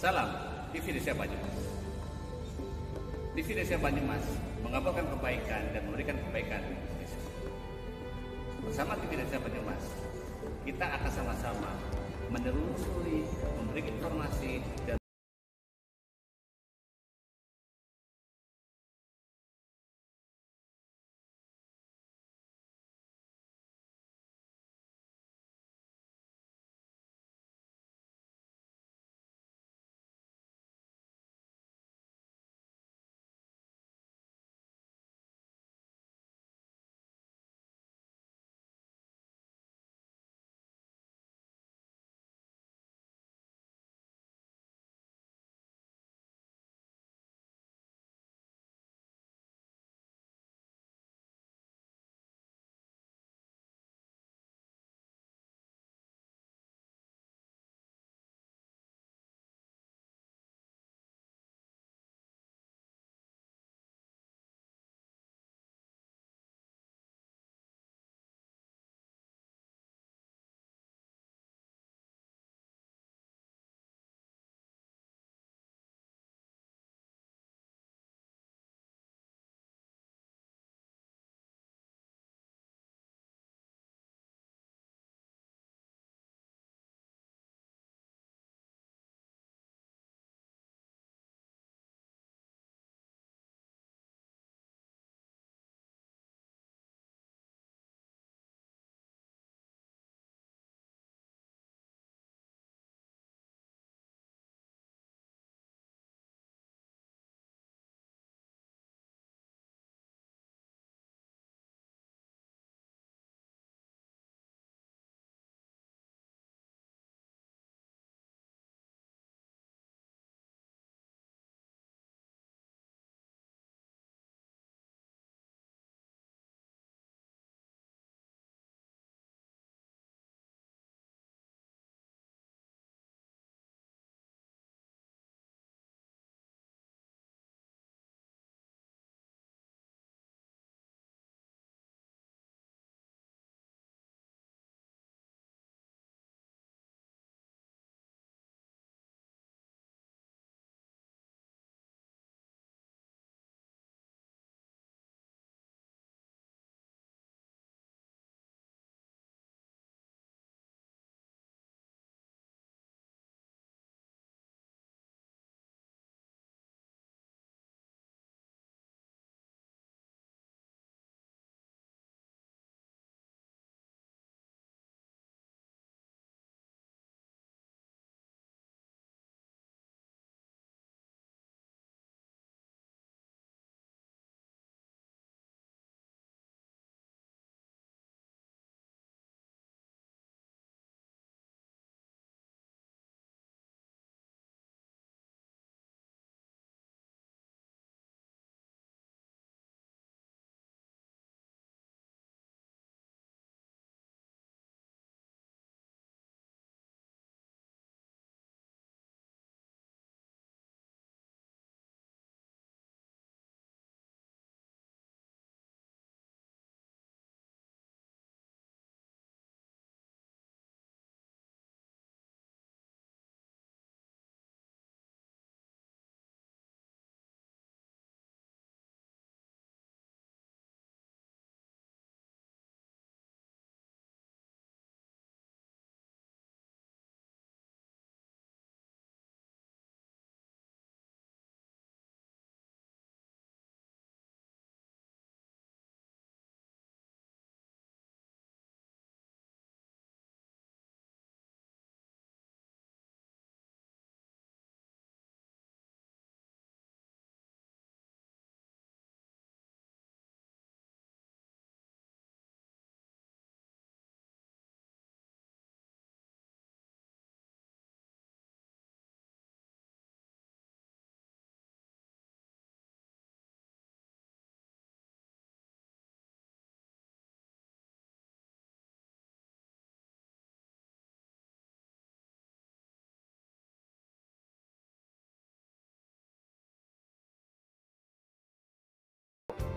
Salam TV Desa Banyumas. TV Desa Banyumas mengabarkan kebaikan dan memberikan kebaikan di desa. Bersama TV Desa Banyumas, kita akan sama-sama menelusuri, memberi informasi dan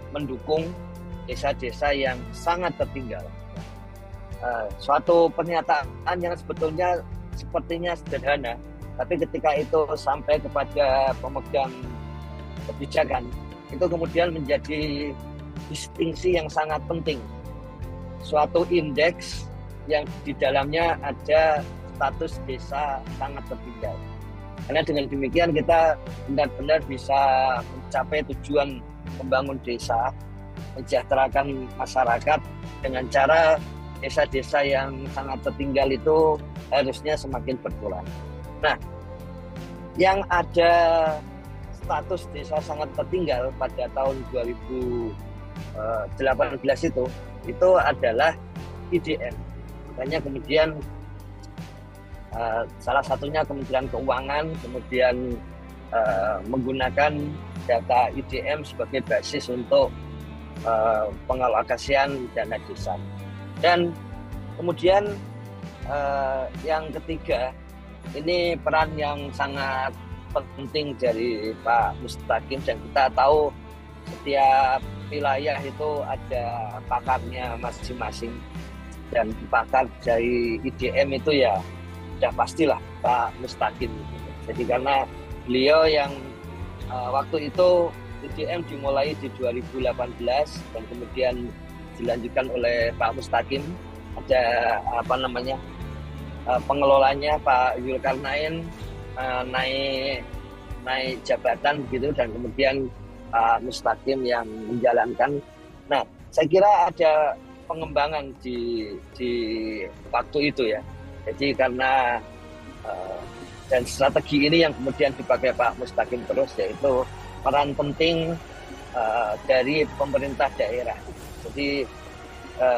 mendukung desa-desa yang sangat tertinggal. Suatu pernyataan yang sebetulnya sepertinya sederhana, Tapi ketika itu sampai kepada pemegang kebijakan, itu kemudian menjadi distingsi yang sangat penting. Suatu indeks yang di dalamnya ada status desa sangat tertinggal. Karena dengan demikian kita benar-benar bisa mencapai tujuan membangun desa, mensejahterakan masyarakat dengan cara desa-desa yang sangat tertinggal itu harusnya semakin berkurang. Nah, yang ada status desa sangat tertinggal pada tahun 2018 itu adalah IDM. Makanya kemudian salah satunya Kementerian Keuangan kemudian menggunakan data IDM sebagai basis untuk pengalokasian dana desa. Dan kemudian yang ketiga, ini peran yang sangat penting dari Pak Mustaqim, dan kita tahu setiap wilayah itu ada pakarnya masing-masing, dan pakar dari IDM itu ya sudah pastilah Pak Mustaqim. Jadi karena beliau yang waktu itu IDM dimulai di 2018 dan kemudian dilanjutkan oleh Pak Mustaqim, ada pengelolanya Pak Zulkarnain naik jabatan gitu, dan kemudian Pak Mustaqim yang menjalankan. Nah, saya kira ada pengembangan di waktu itu ya. Jadi karena dan strategi ini yang kemudian dipakai Pak Mustaqim terus, yaitu peran penting dari pemerintah daerah. Jadi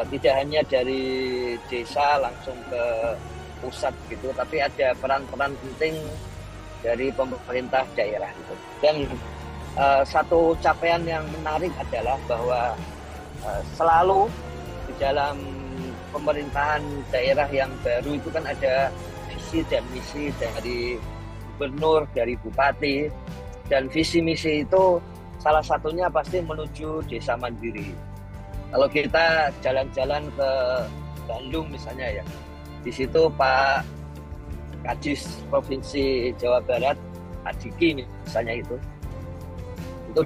tidak hanya dari desa langsung ke pusat gitu, tapi ada peran-peran penting dari pemerintah daerah gitu. Dan satu capaian yang menarik adalah bahwa selalu di dalam pemerintahan daerah yang baru itu kan ada visi dan misi dari gubernur, dari bupati, dan visi misi itu salah satunya pasti menuju desa mandiri. Kalau kita jalan-jalan ke Bandung misalnya ya, di situ Pak Kadis Provinsi Jawa Barat, Pak Diki misalnya itu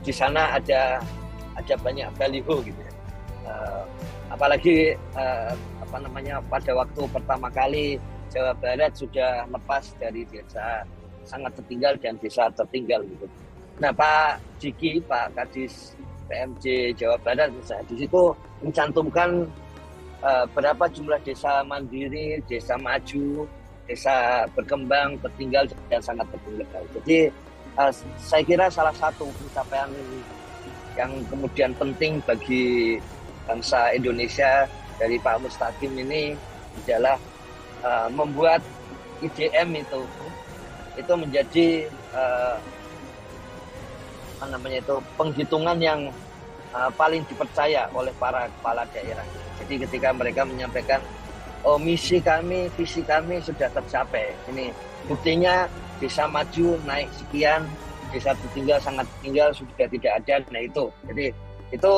di sana ada banyak baliho gitu ya. Apalagi pada waktu pertama kali Jawa Barat sudah lepas dari desa sangat tertinggal dan desa tertinggal gitu. Nah, Pak Diki, Pak Kadis PMJ Jawa Barat misalnya, di situ mencantumkan berapa jumlah desa mandiri, desa maju, desa berkembang, tertinggal, dan sangat tertinggal. Jadi saya kira salah satu pencapaian yang kemudian penting bagi bangsa Indonesia dari Pak Mustaqim ini adalah membuat IDM itu menjadi penghitungan yang paling dipercaya oleh para kepala daerah. Jadi ketika mereka menyampaikan, oh misi kami, visi kami sudah tercapai. Ini buktinya desa maju naik sekian, desa tertinggal sangat tertinggal sudah tidak ada. Nah itu, jadi itu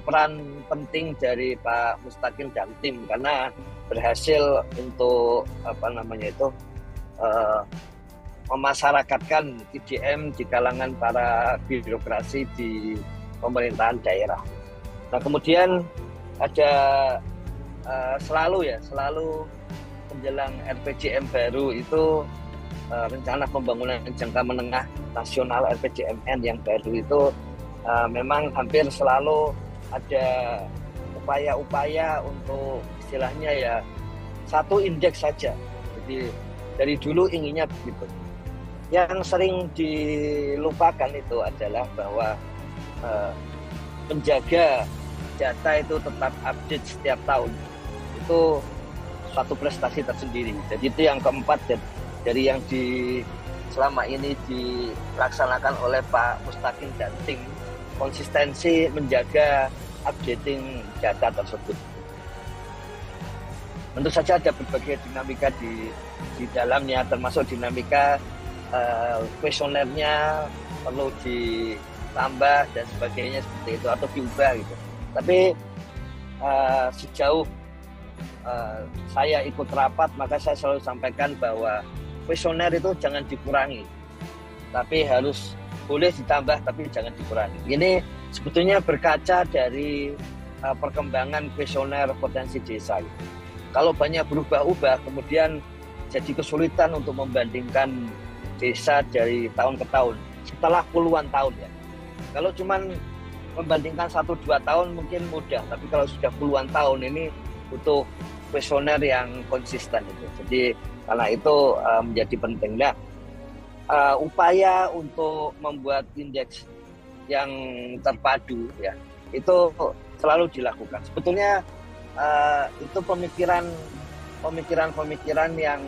peran penting dari Pak Mustaqim dan tim, karena berhasil untuk memasyarakatkan IDM di kalangan para birokrasi di pemerintahan daerah. Nah kemudian ada selalu menjelang RPJM baru itu rencana pembangunan jangka menengah nasional RPJMN yang baru itu memang hampir selalu ada upaya-upaya untuk istilahnya ya satu indeks saja. Jadi dari dulu inginnya begitu. Yang sering dilupakan itu adalah bahwa menjaga data itu tetap update setiap tahun itu suatu prestasi tersendiri. Jadi itu yang keempat dari yang selama ini dilaksanakan oleh Pak Mustaqim dan tim, konsistensi menjaga updating data tersebut. Tentu saja ada berbagai dinamika di dalamnya, termasuk dinamika kuesionernya perlu ditambah dan sebagainya seperti itu atau diubah gitu. Tapi sejauh saya ikut rapat, maka saya selalu sampaikan bahwa kuesioner itu jangan dikurangi, tapi harus boleh ditambah tapi jangan dikurangi. Ini sebetulnya berkaca dari perkembangan kuesioner potensi desa. Kalau banyak berubah-ubah, kemudian jadi kesulitan untuk membandingkan desa dari tahun ke tahun setelah puluhan tahun ya. Kalau cuman membandingkan 1-2 tahun mungkin mudah, tapi kalau sudah puluhan tahun ini butuh kuesioner yang konsisten itu. Jadi karena itu menjadi penting. Nah, upaya untuk membuat indeks yang terpadu ya itu selalu dilakukan. Sebetulnya itu pemikiran yang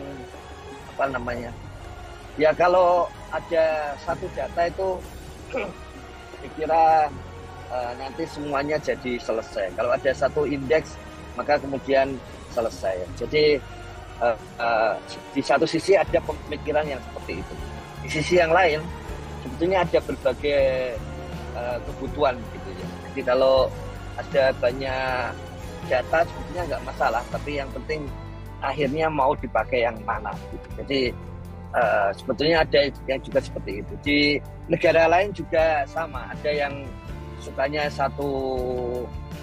apa namanya? Ya kalau ada satu data itu saya kira nanti semuanya jadi selesai. Kalau ada satu indeks maka kemudian selesai. Jadi di satu sisi ada pemikiran yang seperti itu. Di sisi yang lain sebetulnya ada berbagai kebutuhan gitu ya. Jadi kalau ada banyak data sebetulnya nggak masalah, tapi yang penting akhirnya mau dipakai yang mana gitu. Jadi sebetulnya ada yang juga seperti itu. Di negara lain juga sama, ada yang sukanya satu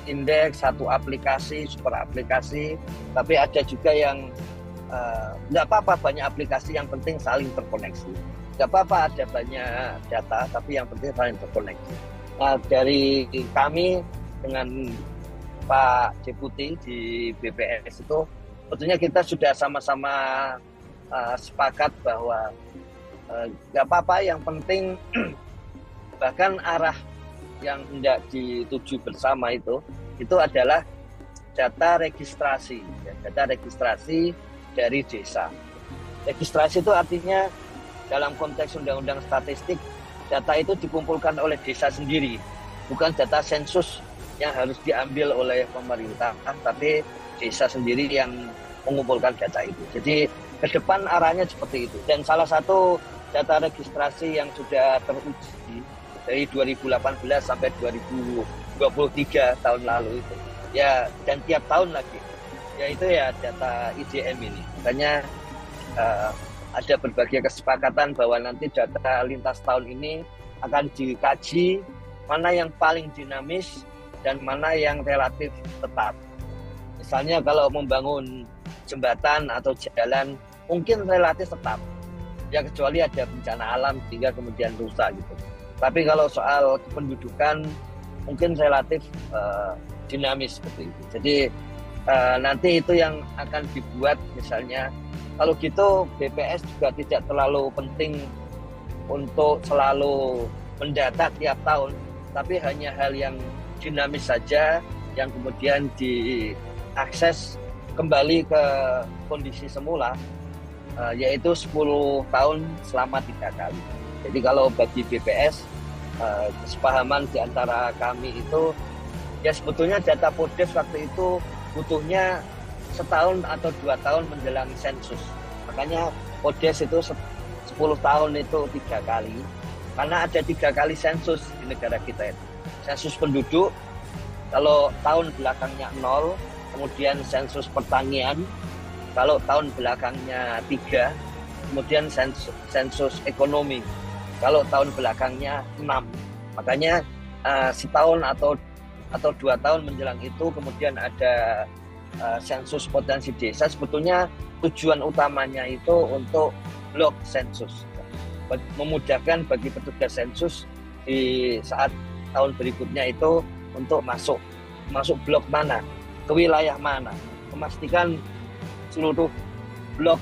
indeks, satu aplikasi, super aplikasi, tapi ada juga yang nggak apa-apa banyak aplikasi, yang penting saling terkoneksi. Nggak apa-apa ada banyak data, tapi yang penting saling terkoneksi. Nah, dari kami dengan Pak Deputi di BPS itu, sebetulnya kita sudah sama-sama sepakat bahwa nggak apa-apa, yang penting bahkan arah yang hendak dituju bersama itu adalah data registrasi, ya, data registrasi dari desa. Registrasi itu artinya dalam konteks undang-undang statistik, data itu dikumpulkan oleh desa sendiri, bukan data sensus yang harus diambil oleh pemerintah, tapi desa sendiri yang mengumpulkan data itu. Jadi ke depan arahnya seperti itu. Dan salah satu data registrasi yang sudah teruji dari 2018 sampai 2023 tahun lalu itu, ya, dan tiap tahun lagi, yaitu ya data IJM ini. Makanya ada berbagai kesepakatan bahwa nanti data lintas tahun ini akan dikaji mana yang paling dinamis dan mana yang relatif tetap. Misalnya kalau membangun jembatan atau jalan mungkin relatif tetap, ya kecuali ada bencana alam sehingga kemudian rusak gitu. Tapi kalau soal kependudukan mungkin relatif dinamis seperti itu. Jadi nanti itu yang akan dibuat, misalnya kalau gitu BPS juga tidak terlalu penting untuk selalu mendata tiap tahun, tapi hanya hal yang dinamis saja yang kemudian diakses kembali ke kondisi semula, yaitu 10 tahun selama 3 kali. Jadi kalau bagi BPS, kesepahaman di antara kami itu, ya sebetulnya data Podes waktu itu butuhnya setahun atau 2 tahun menjelang sensus. Makanya Podes itu 10 tahun itu 3 kali, karena ada 3 kali sensus di negara kita itu. Sensus penduduk, kalau tahun belakangnya 0, kemudian sensus pertanian, kalau tahun belakangnya 3, kemudian sensus ekonomi, kalau tahun belakangnya 6. Makanya setahun atau 2 tahun menjelang itu kemudian ada sensus potensi desa. Sebetulnya tujuan utamanya itu untuk blok sensus, memudahkan bagi petugas sensus di saat tahun berikutnya itu untuk masuk blok mana, ke wilayah mana, memastikan seluruh blok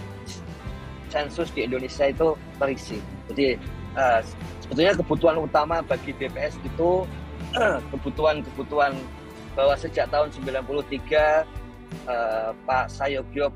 sensus di Indonesia itu terisi. Jadi sebetulnya kebutuhan utama bagi BPS itu kebutuhan bahwa sejak tahun 93 Pak Sayogyo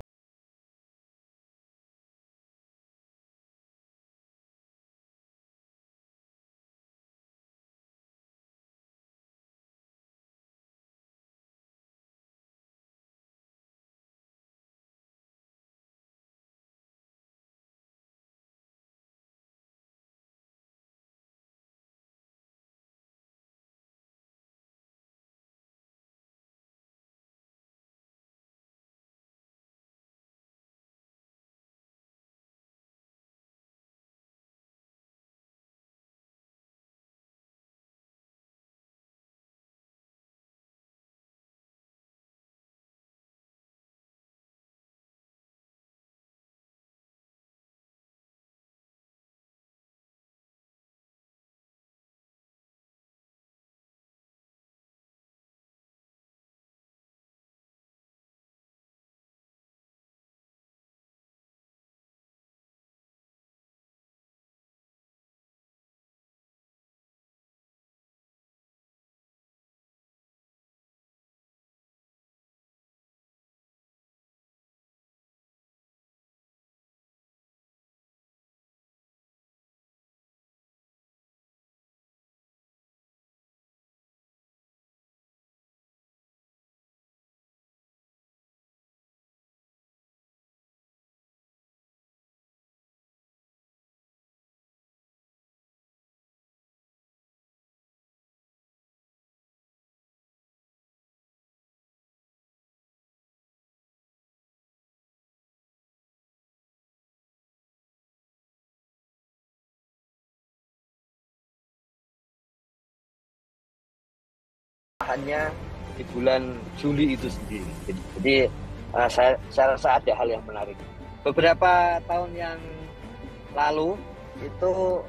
olahannya di bulan Juli itu sendiri. Jadi saya rasa ada hal yang menarik. Beberapa tahun yang lalu itu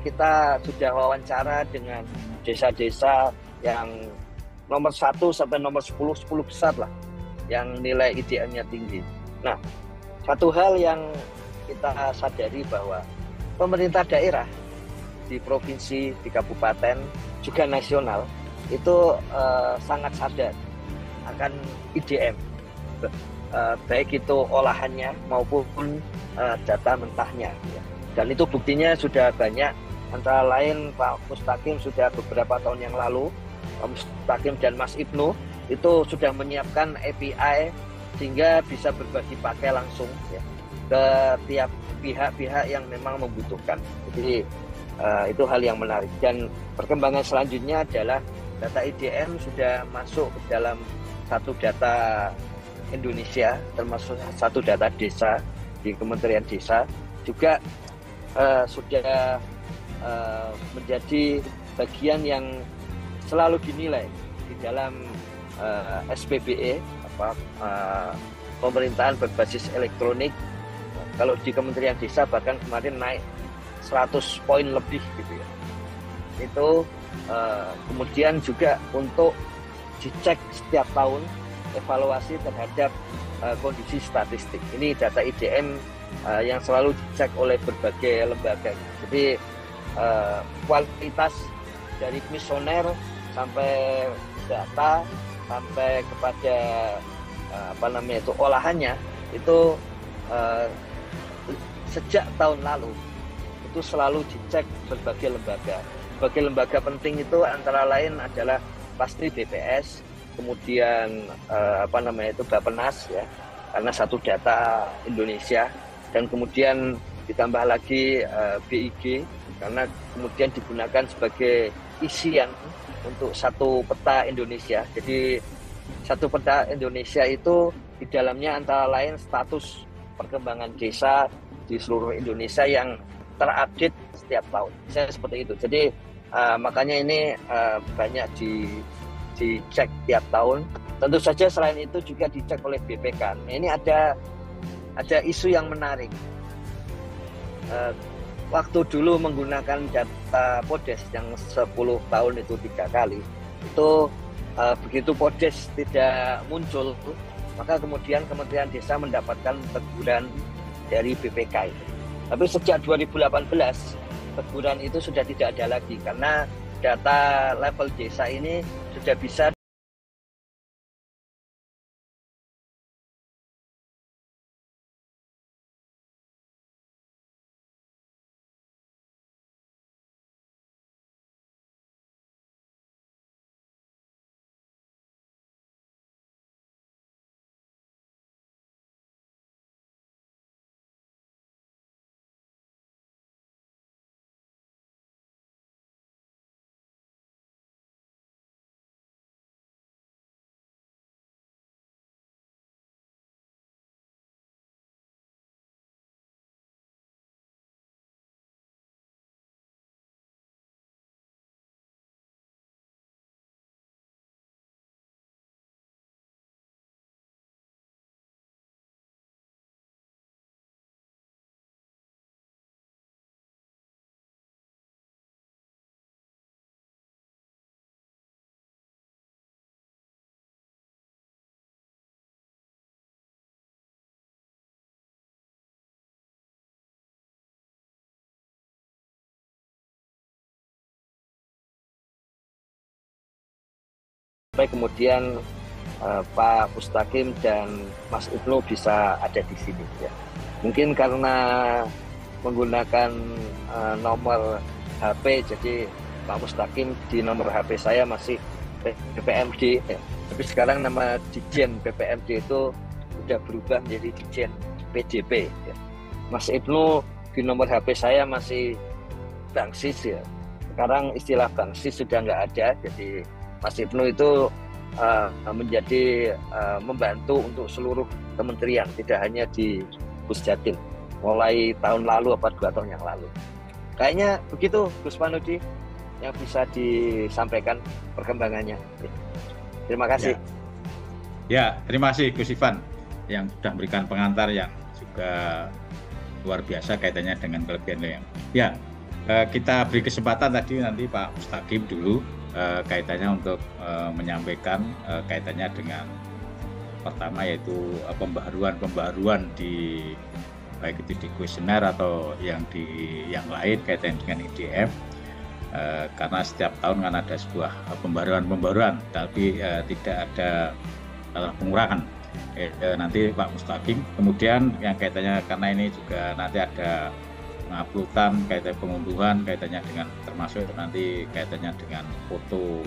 kita sudah wawancara dengan desa-desa yang nomor 1 sampai nomor 10 besar lah yang nilai IDM-nya tinggi. Nah, satu hal yang kita sadari bahwa pemerintah daerah di provinsi, di kabupaten, juga nasional itu sangat sadar akan IDM, baik itu olahannya maupun data mentahnya. Dan itu buktinya sudah banyak, antara lain Pak Mustaqim sudah beberapa tahun yang lalu, Pak Mustaqim dan Mas Ibnu itu sudah menyiapkan API sehingga bisa berbagi pakai langsung ya, ke tiap pihak-pihak yang memang membutuhkan. Jadi itu hal yang menarik. Dan perkembangan selanjutnya adalah data IDM sudah masuk ke dalam satu data Indonesia, termasuk satu data desa di Kementerian Desa, juga sudah menjadi bagian yang selalu dinilai di dalam SPBE, pemerintahan berbasis elektronik. Kalau di Kementerian Desa bahkan kemarin naik 100 poin lebih gitu ya. Itu kemudian juga untuk dicek setiap tahun evaluasi terhadap kondisi statistik. Ini data IDM yang selalu dicek oleh berbagai lembaga. Jadi kualitas dari kuesioner sampai data sampai kepada olahannya itu sejak tahun lalu itu selalu dicek berbagai lembaga. Berbagai lembaga penting itu antara lain adalah pasti BPS, kemudian Bappenas ya, karena satu data Indonesia, dan kemudian ditambah lagi BIG karena kemudian digunakan sebagai isian untuk satu peta Indonesia. Jadi satu peta Indonesia itu di dalamnya antara lain status perkembangan desa di seluruh Indonesia yang terupdate setiap tahun. Saya seperti itu. Jadi makanya ini banyak dicek tiap tahun. Tentu saja selain itu juga dicek oleh BPK. Nah, ini ada isu yang menarik. Waktu dulu menggunakan data Podes yang 10 tahun itu 3 kali, itu begitu Podes tidak muncul, maka kemudian Kementerian Desa mendapatkan teguran dari BPK itu. Tapi sejak 2018 teguran itu sudah tidak ada lagi karena data level desa ini sudah bisa sampai kemudian Pak Mustaqim dan Mas Ibnu bisa ada di sini ya. Mungkin karena menggunakan nomor HP, jadi Pak Mustaqim di nomor HP saya masih BPMD ya. Tapi sekarang nama Dijen BPMD itu sudah berubah menjadi Dijen PDP ya. Mas Ibnu di nomor HP saya masih Bangsis ya. Sekarang istilah Bangsis sudah nggak ada, jadi Mas Ibnu itu menjadi membantu untuk seluruh kementerian, tidak hanya di Pusjatin, mulai tahun lalu 2 tahun yang lalu. Kayaknya begitu, Gus Panudi. yang bisa disampaikan perkembangannya. Terima kasih. Ya, terima kasih Gus Ivan yang sudah memberikan pengantar yang juga luar biasa kaitannya dengan kelebihan. Ya, kita beri kesempatan tadi nanti Pak Mustaqim dulu kaitannya untuk menyampaikan kaitannya dengan pertama yaitu pembaharuan di baik itu di kuesioner atau yang lain kaitannya dengan IDM. Karena setiap tahun kan ada sebuah pembaruan, tapi tidak ada pengurangan. Nanti Pak Mustaqim, kemudian yang kaitannya karena ini juga nanti ada penguploadan kaitannya pengunduhan kaitannya dengan termasuk nanti kaitannya dengan foto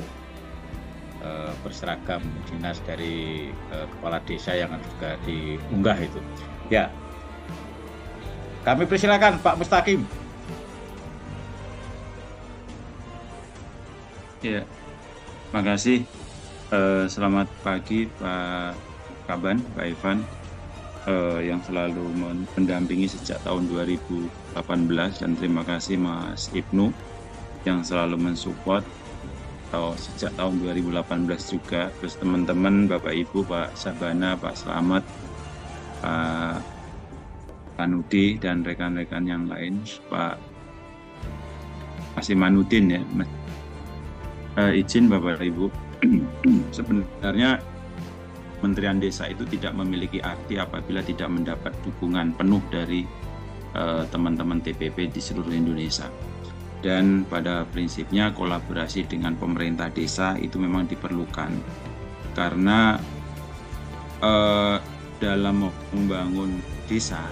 berseragam dinas dari kepala desa yang juga diunggah itu. Ya, kami persilakan Pak Mustaqim. Ya, terima kasih. Selamat pagi Pak Kaban, Pak Ivan, yang selalu mendampingi sejak tahun 2018, dan terima kasih Mas Ibnu yang selalu mensupport sejak tahun 2018 juga. Terus teman-teman, Bapak Ibu, Pak Sabana, Pak Slamet, Pak Kanudi, dan rekan-rekan yang lain, Pak Asimanudin ya. Izin Bapak Ibu, sebenarnya Kementerian Desa itu tidak memiliki arti apabila tidak mendapat dukungan penuh dari teman-teman TPP di seluruh Indonesia. Dan pada prinsipnya kolaborasi dengan pemerintah desa itu memang diperlukan. Karena dalam membangun desa,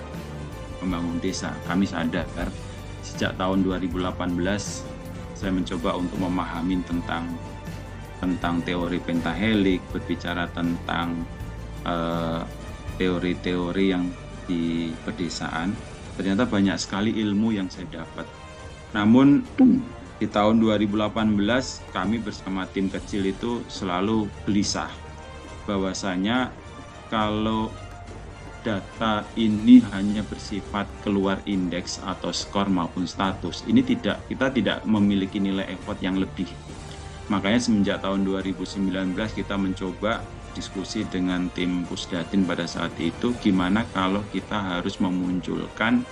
kami sadar sejak tahun 2018 saya mencoba untuk memahami tentang teori pentahelik, berbicara tentang teori-teori yang di pedesaan. Ternyata banyak sekali ilmu yang saya dapat. Namun di tahun 2018 kami bersama tim kecil itu selalu gelisah bahwasanya kalau data ini hanya bersifat keluar indeks atau skor maupun status, ini kita tidak memiliki nilai effort yang lebih. Makanya semenjak tahun 2019 kita mencoba diskusi dengan tim Pusdatin pada saat itu, gimana kalau kita harus memunculkan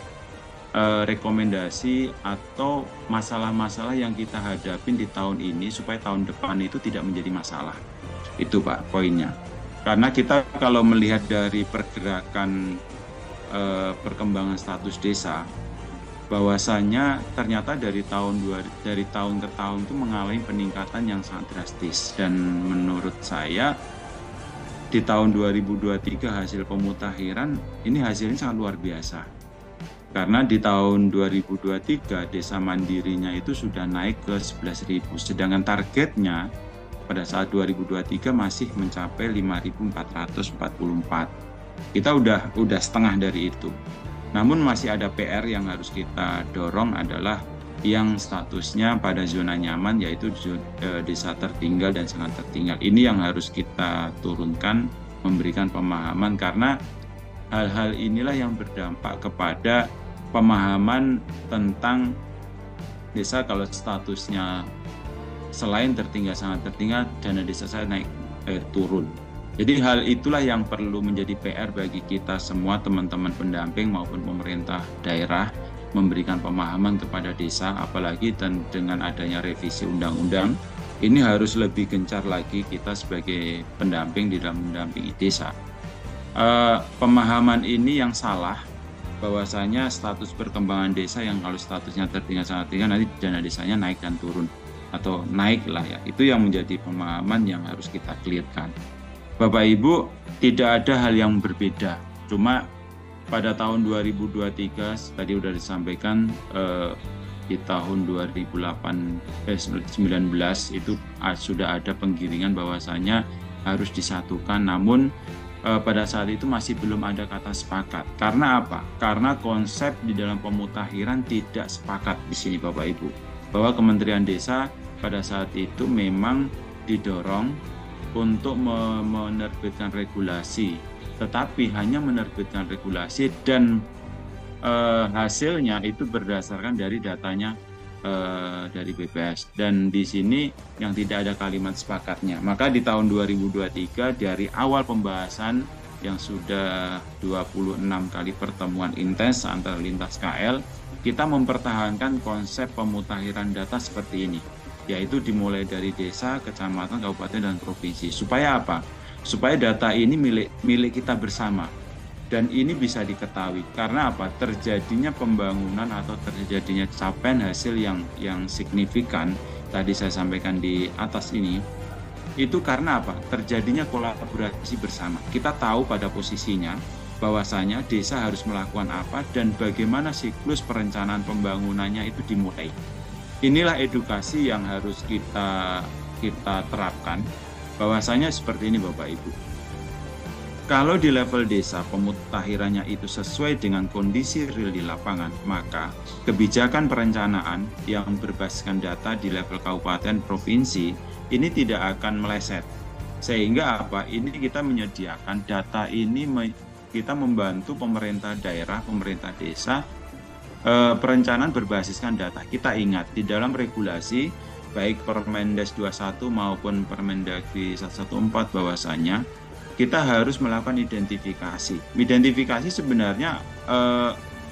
rekomendasi atau masalah-masalah yang kita hadapin di tahun ini supaya tahun depan itu tidak menjadi masalah. Itu Pak poinnya. Karena kita kalau melihat dari pergerakan perkembangan status desa, bahwasanya ternyata dari tahun ke tahun itu mengalami peningkatan yang sangat drastis. Dan menurut saya di tahun 2023 hasil pemutakhiran ini hasilnya sangat luar biasa. Karena di tahun 2023 desa mandirinya itu sudah naik ke 11.000, sedangkan targetnya pada saat 2023 masih mencapai 5.444. Kita udah setengah dari itu. Namun masih ada PR yang harus kita dorong adalah yang statusnya pada zona nyaman, yaitu desa tertinggal dan sangat tertinggal. Ini yang harus kita turunkan, memberikan pemahaman, karena hal-hal inilah yang berdampak kepada pemahaman tentang desa. Kalau statusnya selain tertinggal sangat tertinggal, dana desa saya turun. Jadi hal itulah yang perlu menjadi PR bagi kita semua, teman-teman pendamping maupun pemerintah daerah, memberikan pemahaman kepada desa, apalagi dengan adanya revisi undang-undang, ini harus lebih gencar lagi kita sebagai pendamping di dalam mendampingi desa. Pemahaman ini yang salah, bahwasanya status perkembangan desa yang kalau statusnya tertinggal sangat tinggal, nanti dana desanya naik dan turun, atau naik lah ya. Itu yang menjadi pemahaman yang harus kita clearkan. Bapak Ibu, tidak ada hal yang berbeda. Cuma pada tahun 2023 tadi sudah disampaikan, di tahun 2019 itu sudah ada penggiringan bahwasanya harus disatukan. Namun pada saat itu masih belum ada kata sepakat. Karena apa? Karena konsep di dalam pemutakhiran tidak sepakat di sini Bapak Ibu. Bahwa Kementerian Desa pada saat itu memang didorong untuk menerbitkan regulasi, tetapi hanya menerbitkan regulasi dan hasilnya itu berdasarkan dari datanya dari BPS. Dan di sini yang tidak ada kalimat sepakatnya. Maka di tahun 2023 dari awal pembahasan yang sudah 26 kali pertemuan intens antar lintas KL, kita mempertahankan konsep pemutakhiran data seperti ini, yaitu dimulai dari desa, kecamatan, kabupaten, dan provinsi. Supaya apa? Supaya data ini milik kita bersama. Dan ini bisa diketahui karena apa? Terjadinya pembangunan atau terjadinya capaian hasil yang signifikan tadi saya sampaikan di atas ini, itu karena apa? Terjadinya kolaborasi bersama. Kita tahu pada posisinya bahwasanya desa harus melakukan apa dan bagaimana siklus perencanaan pembangunannya itu dimulai. Inilah edukasi yang harus kita terapkan, bahwasanya seperti ini Bapak Ibu. Kalau di level desa pemutakhirannya itu sesuai dengan kondisi real di lapangan, maka kebijakan perencanaan yang berbasiskan data di level kabupaten provinsi ini tidak akan meleset. Sehingga apa? Ini kita menyediakan data ini, kita membantu pemerintah daerah, pemerintah desa, perencanaan berbasiskan data. Kita ingat di dalam regulasi baik Permendes 21 maupun Permendagri 114 bahwasanya kita harus melakukan identifikasi. Identifikasi sebenarnya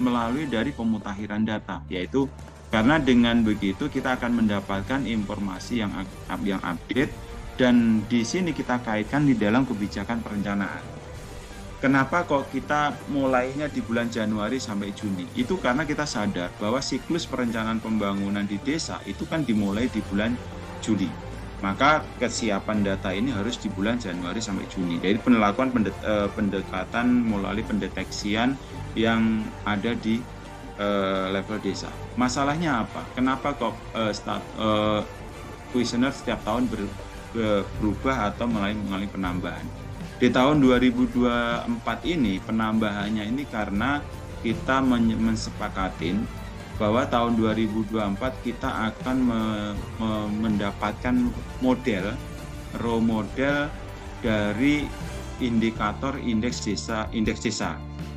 melalui dari pemutakhiran data, yaitu karena dengan begitu kita akan mendapatkan informasi yang update, dan di sini kita kaitkan di dalam kebijakan perencanaan. Kenapa kok kita mulainya di bulan Januari sampai Juni? Itu karena kita sadar bahwa siklus perencanaan pembangunan di desa itu kan dimulai di bulan Juli. Maka kesiapan data ini harus di bulan Januari sampai Juni. Jadi penerapan pendekatan melalui pendeteksian yang ada di level desa. Masalahnya apa? Kenapa kok kuesioner setiap tahun berubah atau mengalami penambahan? Di tahun 2024 ini penambahannya ini karena kita mensepakatin bahwa tahun 2024 kita akan mendapatkan raw model dari indikator indeks desa.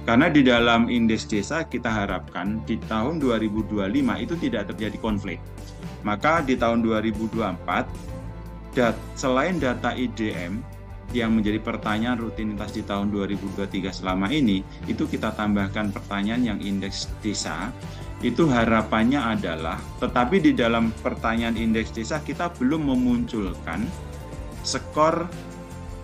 Karena di dalam indeks desa kita harapkan di tahun 2025 itu tidak terjadi konflik. Maka di tahun 2024 selain data IDM yang menjadi pertanyaan rutinitas di tahun 2023 selama ini, itu kita tambahkan pertanyaan yang indeks desa. Itu harapannya adalah, tetapi di dalam pertanyaan indeks desa kita belum memunculkan skor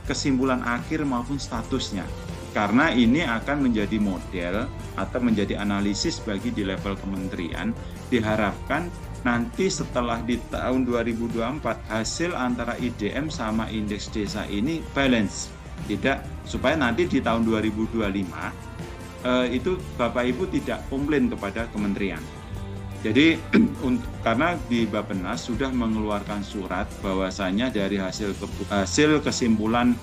kesimpulan akhir maupun statusnya. Karena ini akan menjadi model atau menjadi analisis bagi di level kementerian. Diharapkan nanti setelah di tahun 2024 hasil antara IDM sama indeks desa ini balance. Tidak, supaya nanti di tahun 2025 itu Bapak Ibu tidak komplain kepada kementerian. Jadi karena di Bappenas sudah mengeluarkan surat bahwasanya dari hasil kesimpulan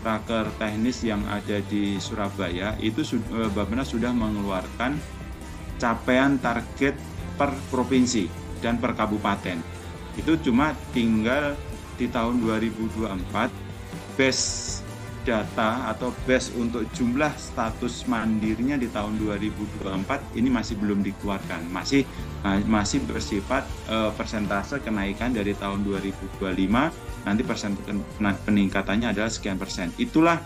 raker teknis yang ada di Surabaya itu Bappenas sudah mengeluarkan capaian target per provinsi dan per kabupaten. Itu cuma tinggal di tahun 2024 base data atau base untuk jumlah status mandirinya di tahun 2024 ini masih belum dikeluarkan, masih bersifat persentase kenaikan dari tahun 2025, nanti peningkatannya adalah sekian persen. Itulah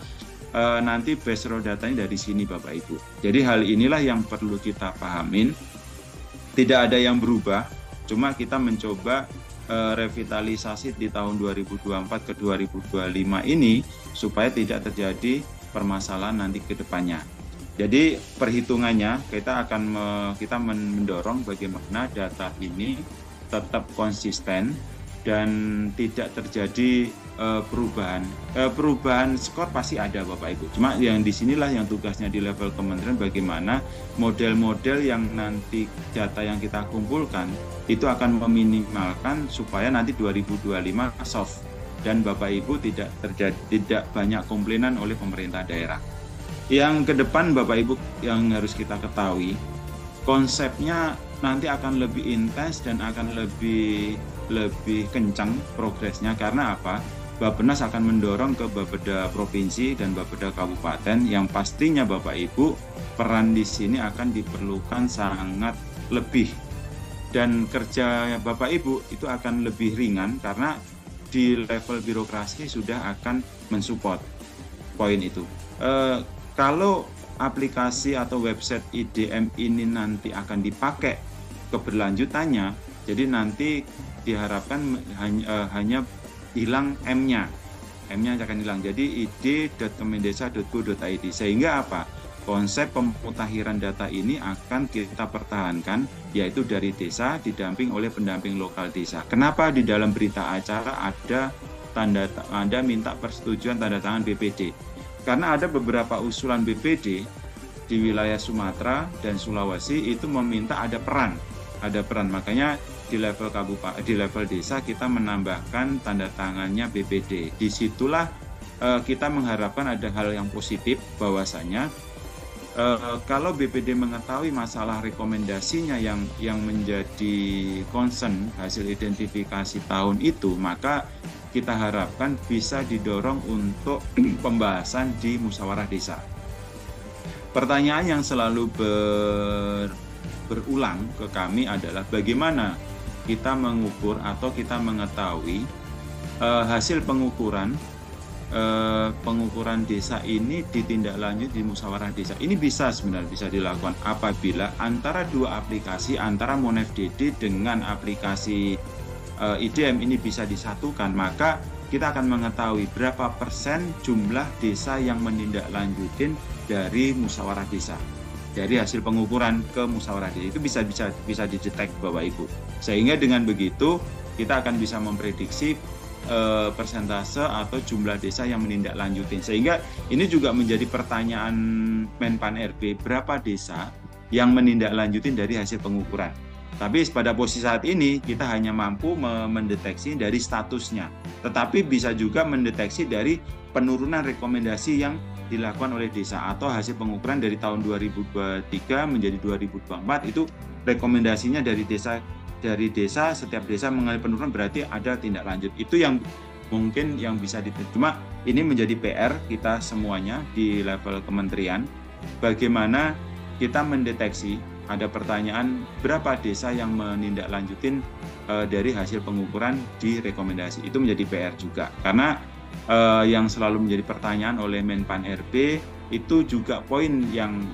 nanti base raw datanya dari sini Bapak Ibu. Jadi hal inilah yang perlu kita pahamin, tidak ada yang berubah, cuma kita mencoba revitalisasi di tahun 2024 ke 2025 ini supaya tidak terjadi permasalahan nanti ke depannya. Jadi perhitungannya kita mendorong bagaimana data ini tetap konsisten dan tidak terjadi perubahan skor pasti ada Bapak Ibu. Cuma yang disinilah yang tugasnya di level kementerian bagaimana model-model yang nanti data yang kita kumpulkan itu akan meminimalkan supaya nanti 2025 soft dan Bapak Ibu tidak banyak komplainan oleh pemerintah daerah. Yang ke depan Bapak Ibu yang harus kita ketahui, konsepnya nanti akan lebih intens dan akan lebih kencang progresnya. Karena apa? Bappenas akan mendorong ke Bapeda Provinsi dan Bapeda Kabupaten yang pastinya Bapak Ibu peran di sini akan diperlukan sangat lebih, dan kerja Bapak Ibu itu akan lebih ringan karena di level birokrasi sudah akan mensupport poin itu. Kalau aplikasi atau website IDM ini nanti akan dipakai keberlanjutannya, jadi nanti diharapkan hanya hilang M-nya akan hilang. Jadi id.kemendesa.go.id, sehingga apa? Konsep pemutakhiran data ini akan kita pertahankan, yaitu dari desa didamping oleh pendamping lokal desa. Kenapa di dalam berita acara ada minta persetujuan tanda tangan BPD? Karena ada beberapa usulan BPD di wilayah Sumatera dan Sulawesi itu meminta ada peran. Makanya di level kabupaten, di level desa kita menambahkan tanda tangannya BPD. Disitulah kita mengharapkan ada hal yang positif, bahwasanya kalau BPD mengetahui masalah rekomendasinya yang menjadi concern hasil identifikasi tahun itu, maka kita harapkan bisa didorong untuk pembahasan di musyawarah desa. Pertanyaan yang selalu berulang ke kami adalah bagaimana kita mengukur atau kita mengetahui hasil pengukuran desa ini ditindaklanjut di musyawarah desa. Ini sebenarnya bisa dilakukan apabila antara dua aplikasi, antara MonFDD dengan aplikasi IDM ini bisa disatukan, maka kita akan mengetahui berapa persen jumlah desa yang menindaklanjutin dari musyawarah desa, dari hasil pengukuran ke musyawarah desa. Itu bisa didetek Bapak Ibu, sehingga dengan begitu kita akan bisa memprediksi persentase atau jumlah desa yang menindaklanjutin. Sehingga ini juga menjadi pertanyaan Menpan RB, berapa desa yang menindaklanjutin dari hasil pengukuran. Tapi pada posisi saat ini kita hanya mampu mendeteksi dari statusnya, tetapi bisa juga mendeteksi dari penurunan rekomendasi yang dilakukan oleh desa atau hasil pengukuran dari tahun 2023 menjadi 2024 itu rekomendasinya dari desa setiap desa mengalami penurunan, berarti ada tindak lanjut. Itu yang mungkin yang bisa cuma ini menjadi PR kita semuanya di level kementerian, bagaimana kita mendeteksi ada pertanyaan berapa desa yang menindaklanjutin dari hasil pengukuran di rekomendasi. Itu menjadi PR juga, karena yang selalu menjadi pertanyaan oleh Menpan RB itu juga poin yang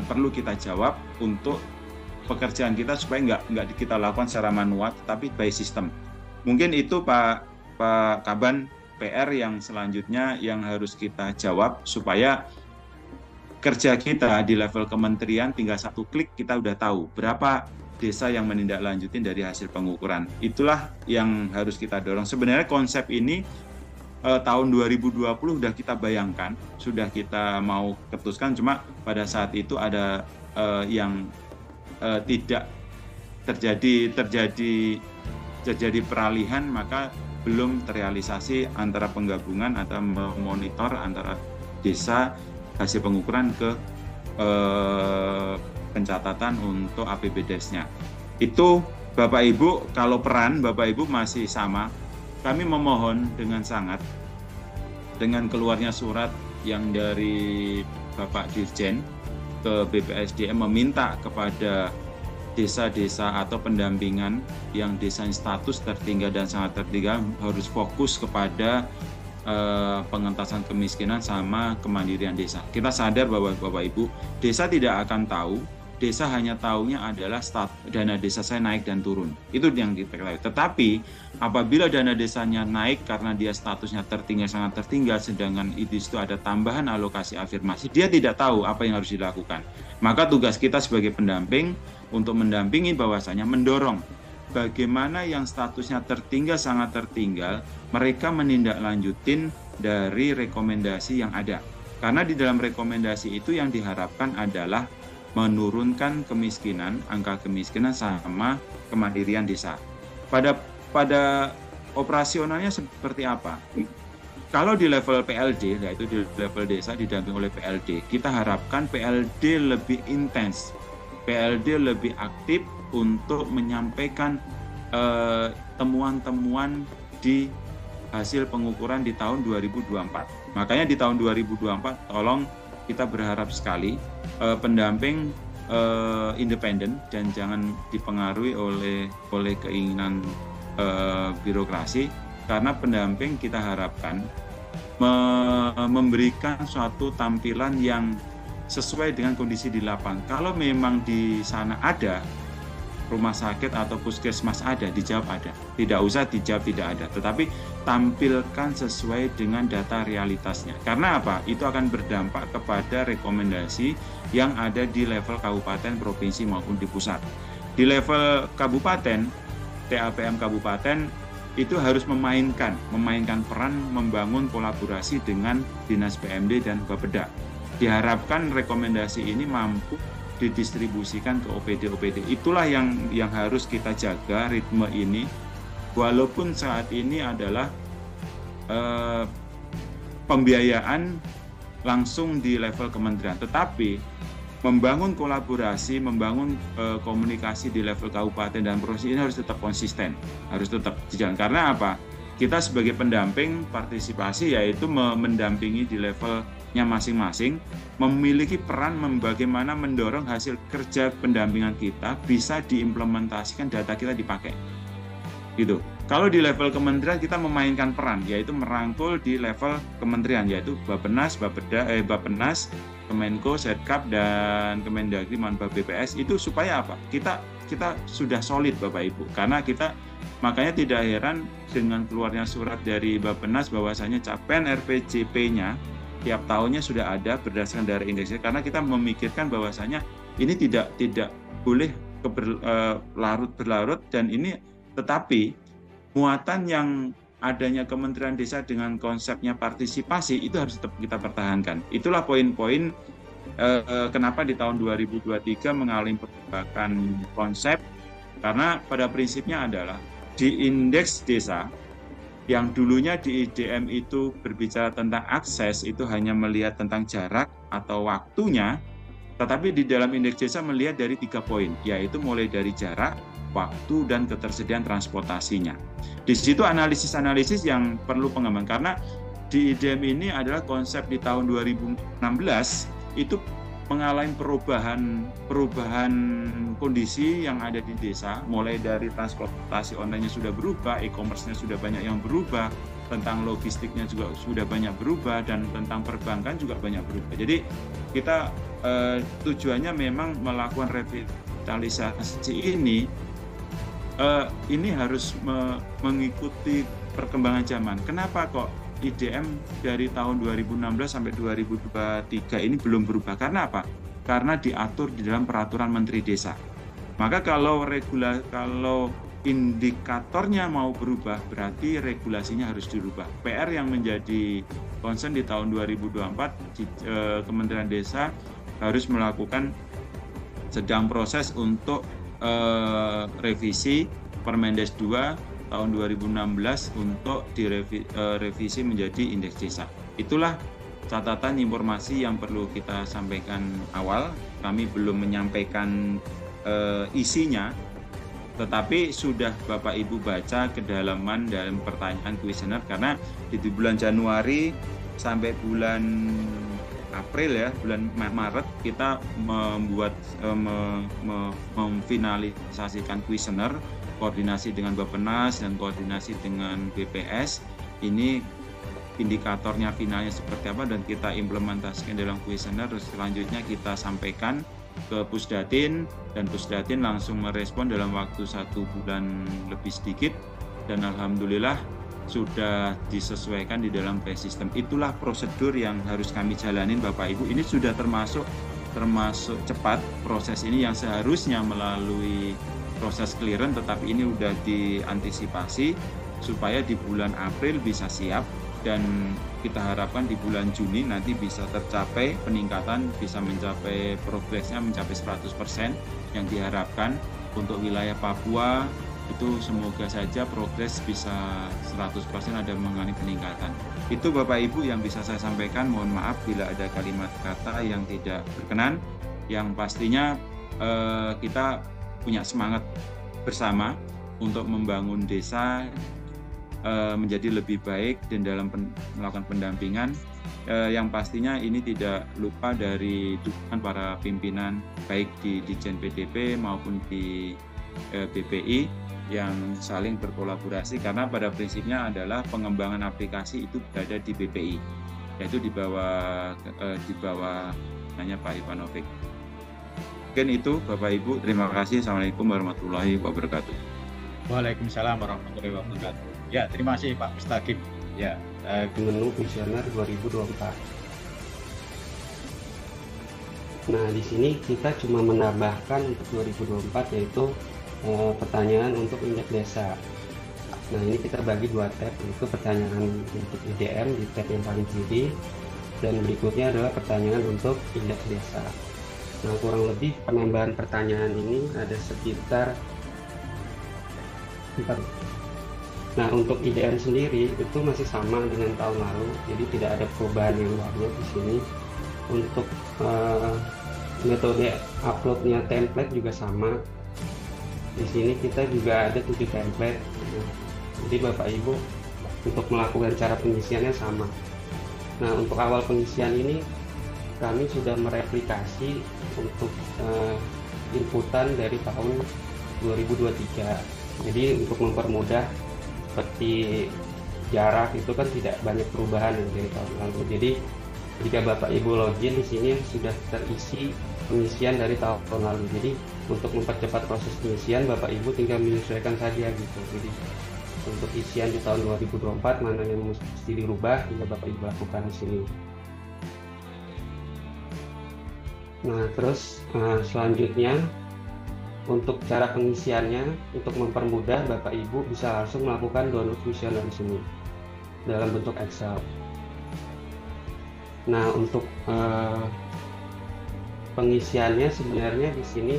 perlu kita jawab untuk pekerjaan kita supaya nggak kita lakukan secara manual, tapi by system. Mungkin itu Pak Kaban PR yang selanjutnya yang harus kita jawab supaya kerja kita di level kementerian tinggal satu klik kita udah tahu berapa desa yang menindaklanjutin dari hasil pengukuran. Itulah yang harus kita dorong. Sebenarnya konsep ini tahun 2020 sudah kita bayangkan, sudah kita mau ketuskan, cuma pada saat itu ada yang tidak terjadi peralihan, maka belum terrealisasi antara penggabungan atau memonitor antara desa hasil pengukuran ke pencatatan untuk APBDes-nya. Itu Bapak Ibu, kalau peran Bapak Ibu masih sama, kami memohon dengan sangat dengan keluarnya surat yang dari Bapak Dirjen ke BPSDM meminta kepada desa-desa atau pendampingan yang desanya status tertinggal dan sangat tertinggal harus fokus kepada pengentasan kemiskinan sama kemandirian desa. Kita sadar bahwa Bapak Ibu, desa tidak akan tahu, desa hanya tahunya adalah dana desa saya naik dan turun. Itu yang kita ketahui. Tetapi apabila dana desanya naik karena dia statusnya tertinggal, sangat tertinggal, sedangkan itu ada tambahan alokasi afirmasi, dia tidak tahu apa yang harus dilakukan. Maka tugas kita sebagai pendamping untuk mendampingi bahwasanya mendorong bagaimana yang statusnya tertinggal, sangat tertinggal, mereka menindaklanjutin dari rekomendasi yang ada. Karena di dalam rekomendasi itu yang diharapkan adalah menurunkan kemiskinan, angka kemiskinan sama kemandirian desa. Pada operasionalnya seperti apa? Kalau di level PLD, yaitu di level desa didampingi oleh PLD, kita harapkan PLD lebih intens, PLD lebih aktif untuk menyampaikan temuan-temuan di hasil pengukuran di tahun 2024. Makanya di tahun 2024 tolong kita berharap sekali pendamping independen dan jangan dipengaruhi oleh keinginan birokrasi, karena pendamping kita harapkan memberikan suatu tampilan yang sesuai dengan kondisi di lapangan. Kalau memang di sana ada rumah sakit atau puskesmas ada, dijawab ada. Tidak usah dijawab tidak ada, tetapi tampilkan sesuai dengan data realitasnya. Karena apa? Itu akan berdampak kepada rekomendasi yang ada di level kabupaten, provinsi maupun di pusat. Di level kabupaten, TAPM kabupaten itu harus memainkan peran membangun kolaborasi dengan Dinas PMD dan Bapeda. Diharapkan rekomendasi ini mampu didistribusikan ke OPD-OPD. Itulah yang harus kita jaga, ritme ini. Walaupun saat ini adalah pembiayaan langsung di level kementerian, tetapi membangun kolaborasi, membangun komunikasi di level kabupaten dan provinsi ini harus tetap konsisten, harus tetap jalan. Karena apa? Kita sebagai pendamping partisipasi yaitu mendampingi di levelnya masing-masing, memiliki peran bagaimana mendorong hasil kerja pendampingan kita bisa diimplementasikan, data kita dipakai. Gitu. Kalau di level kementerian kita memainkan peran yaitu merangkul di level kementerian yaitu Bappenas, Bappenas, Kemenko, Setkap dan Kemendagri manpa BPS, itu supaya apa? Kita sudah solid Bapak Ibu, karena kita makanya tidak heran dengan keluarnya surat dari Bappenas bahwasanya capaian RPJP-nya tiap tahunnya sudah ada berdasarkan dari indeksnya, karena kita memikirkan bahwasanya ini tidak boleh berlarut dan ini, tetapi muatan yang adanya Kementerian Desa dengan konsepnya partisipasi itu harus tetap kita pertahankan. Itulah poin-poin kenapa di tahun 2023 mengalami perubahan konsep, karena pada prinsipnya adalah di indeks desa yang dulunya di IDM itu berbicara tentang akses, itu hanya melihat tentang jarak atau waktunya, tetapi di dalam indeks desa melihat dari 3 poin, yaitu mulai dari jarak, waktu, dan ketersediaan transportasinya. Di situ analisis-analisis yang perlu pengembangan, karena di IDM ini adalah konsep di tahun 2016 itu mengalami perubahan kondisi yang ada di desa, mulai dari transportasi online-nya sudah berubah, e-commerce-nya sudah banyak yang berubah, tentang logistiknya juga sudah banyak berubah, dan tentang perbankan juga banyak berubah. Jadi kita tujuannya memang melakukan revitalisasi ini harus mengikuti perkembangan zaman. Kenapa kok IDM dari tahun 2016 sampai 2023 ini belum berubah? Karena apa? Karena diatur di dalam peraturan Menteri Desa. Maka kalau indikatornya mau berubah, berarti regulasinya harus dirubah. PR yang menjadi concern di tahun 2024, Kementerian Desa harus melakukan sedang proses untuk revisi Permendes 2 tahun 2016 untuk direvisi menjadi indeks desa. Itulah catatan informasi yang perlu kita sampaikan awal. Kami belum menyampaikan isinya, tetapi sudah Bapak Ibu baca kedalaman dalam pertanyaan kuesioner, karena di bulan Januari sampai bulan April ya, bulan Maret kita memfinalisasikan kuesioner, koordinasi dengan Bappenas dan koordinasi dengan BPS. Ini indikatornya finalnya seperti apa dan kita implementasikan dalam kuesioner. Selanjutnya kita sampaikan ke Pusdatin, dan Pusdatin langsung merespon dalam waktu 1 bulan lebih sedikit, dan alhamdulillah sudah disesuaikan di dalam sistem. Itulah prosedur yang harus kami jalanin Bapak Ibu. Ini sudah termasuk cepat proses ini, yang seharusnya melalui proses clearance, tetapi ini sudah diantisipasi supaya di bulan April bisa siap, dan kita harapkan di bulan Juni nanti bisa tercapai peningkatan, bisa mencapai progresnya mencapai 100% yang diharapkan. Untuk wilayah Papua itu semoga saja progres bisa 100% ada mengalami peningkatan. Itu Bapak Ibu yang bisa saya sampaikan. Mohon maaf bila ada kalimat kata yang tidak berkenan. Yang pastinya kita punya semangat bersama untuk membangun desa menjadi lebih baik dan dalam melakukan pendampingan. Yang pastinya ini tidak lupa dari dukungan para pimpinan baik di Ditjen PDP maupun di BPI yang saling berkolaborasi, karena pada prinsipnya adalah pengembangan aplikasi itu berada di BPI, yaitu di bawah hanya Pak Ivanovic. Mungkin itu Bapak Ibu, terima kasih. Assalamualaikum warahmatullahi wabarakatuh. Waalaikumsalam warahmatullahi wabarakatuh. Ya, terima kasih Pak Mustaqim. Ya, menu visioner 2024. Nah, di sini kita cuma menambahkan untuk 2024 yaitu pertanyaan untuk indeks desa. Nah, ini kita bagi dua tab, yaitu pertanyaan untuk IDM di tab yang paling kiri, dan berikutnya adalah pertanyaan untuk indeks desa. Nah, kurang lebih penambahan pertanyaan ini ada sekitar 4. Nah, untuk IDM sendiri itu masih sama dengan tahun lalu, jadi tidak ada perubahan yang banyak di sini. Untuk metode uploadnya template juga sama. Di sini kita juga ada 7 template. Jadi Bapak Ibu untuk melakukan cara pengisiannya sama. Nah, untuk awal pengisian ini kami sudah mereplikasi untuk inputan dari tahun 2023. Jadi untuk mempermudah, seperti jarak itu kan tidak banyak perubahan dari tahun lalu. Jadi jika Bapak Ibu login di sini sudah terisi pengisian dari tahun lalu. Jadi untuk mempercepat proses pengisian, Bapak Ibu tinggal menyesuaikan saja gitu. Jadi untuk isian di tahun 2024 mana yang mesti dirubah, tinggal Bapak Ibu lakukan di sini. Nah, terus selanjutnya untuk cara pengisiannya, untuk mempermudah Bapak Ibu bisa langsung melakukan download visioner di sini dalam bentuk Excel. Nah, untuk pengisiannya sebenarnya di sini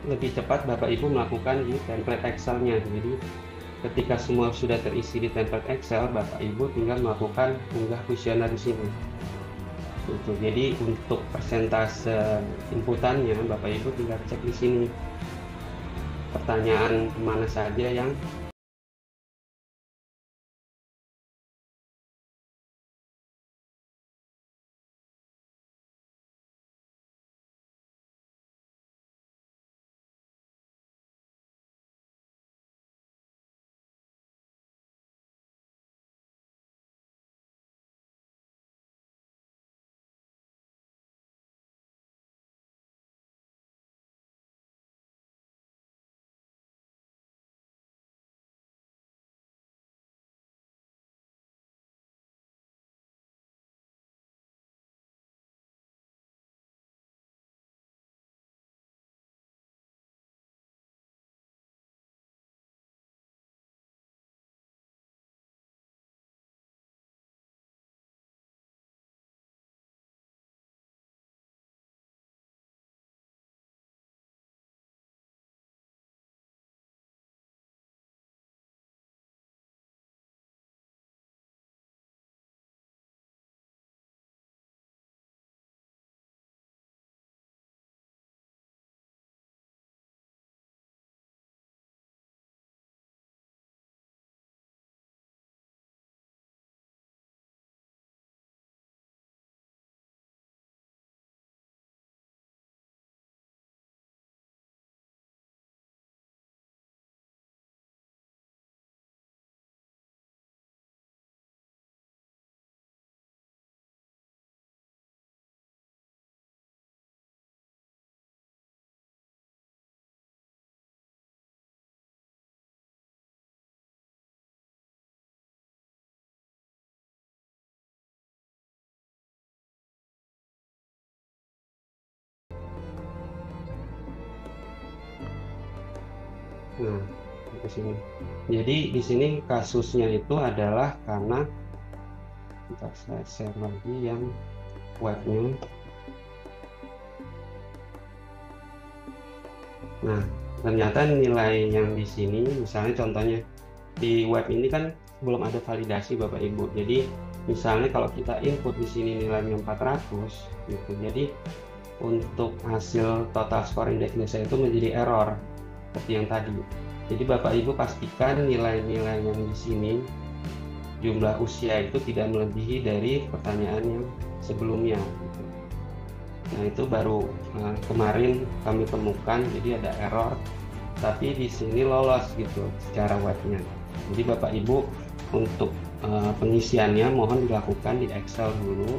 lebih cepat Bapak Ibu melakukan di template Excel-nya. Jadi ketika semua sudah terisi di template Excel, Bapak Ibu tinggal melakukan unggah visioner di sini. Jadi untuk persentase inputannya Bapak Ibu tinggal cek di sini pertanyaan mana saja yang nah ke sini. Jadi di sini kasusnya itu adalah karena kita saya share lagi yang webnya. Nah, ternyata nilai yang di sini, misalnya contohnya di web ini kan belum ada validasi Bapak Ibu. Jadi misalnya kalau kita input di sini nilainya 400 gitu. Jadi untuk hasil total skor indeks desa itu menjadi error seperti yang tadi. Jadi Bapak Ibu pastikan nilai-nilai yang di sini jumlah usia itu tidak melebihi dari pertanyaan yang sebelumnya. Gitu. Nah itu baru kemarin kami temukan, jadi ada error, tapi di sini lolos gitu secara webnya. Jadi Bapak Ibu untuk pengisiannya mohon dilakukan di Excel dulu,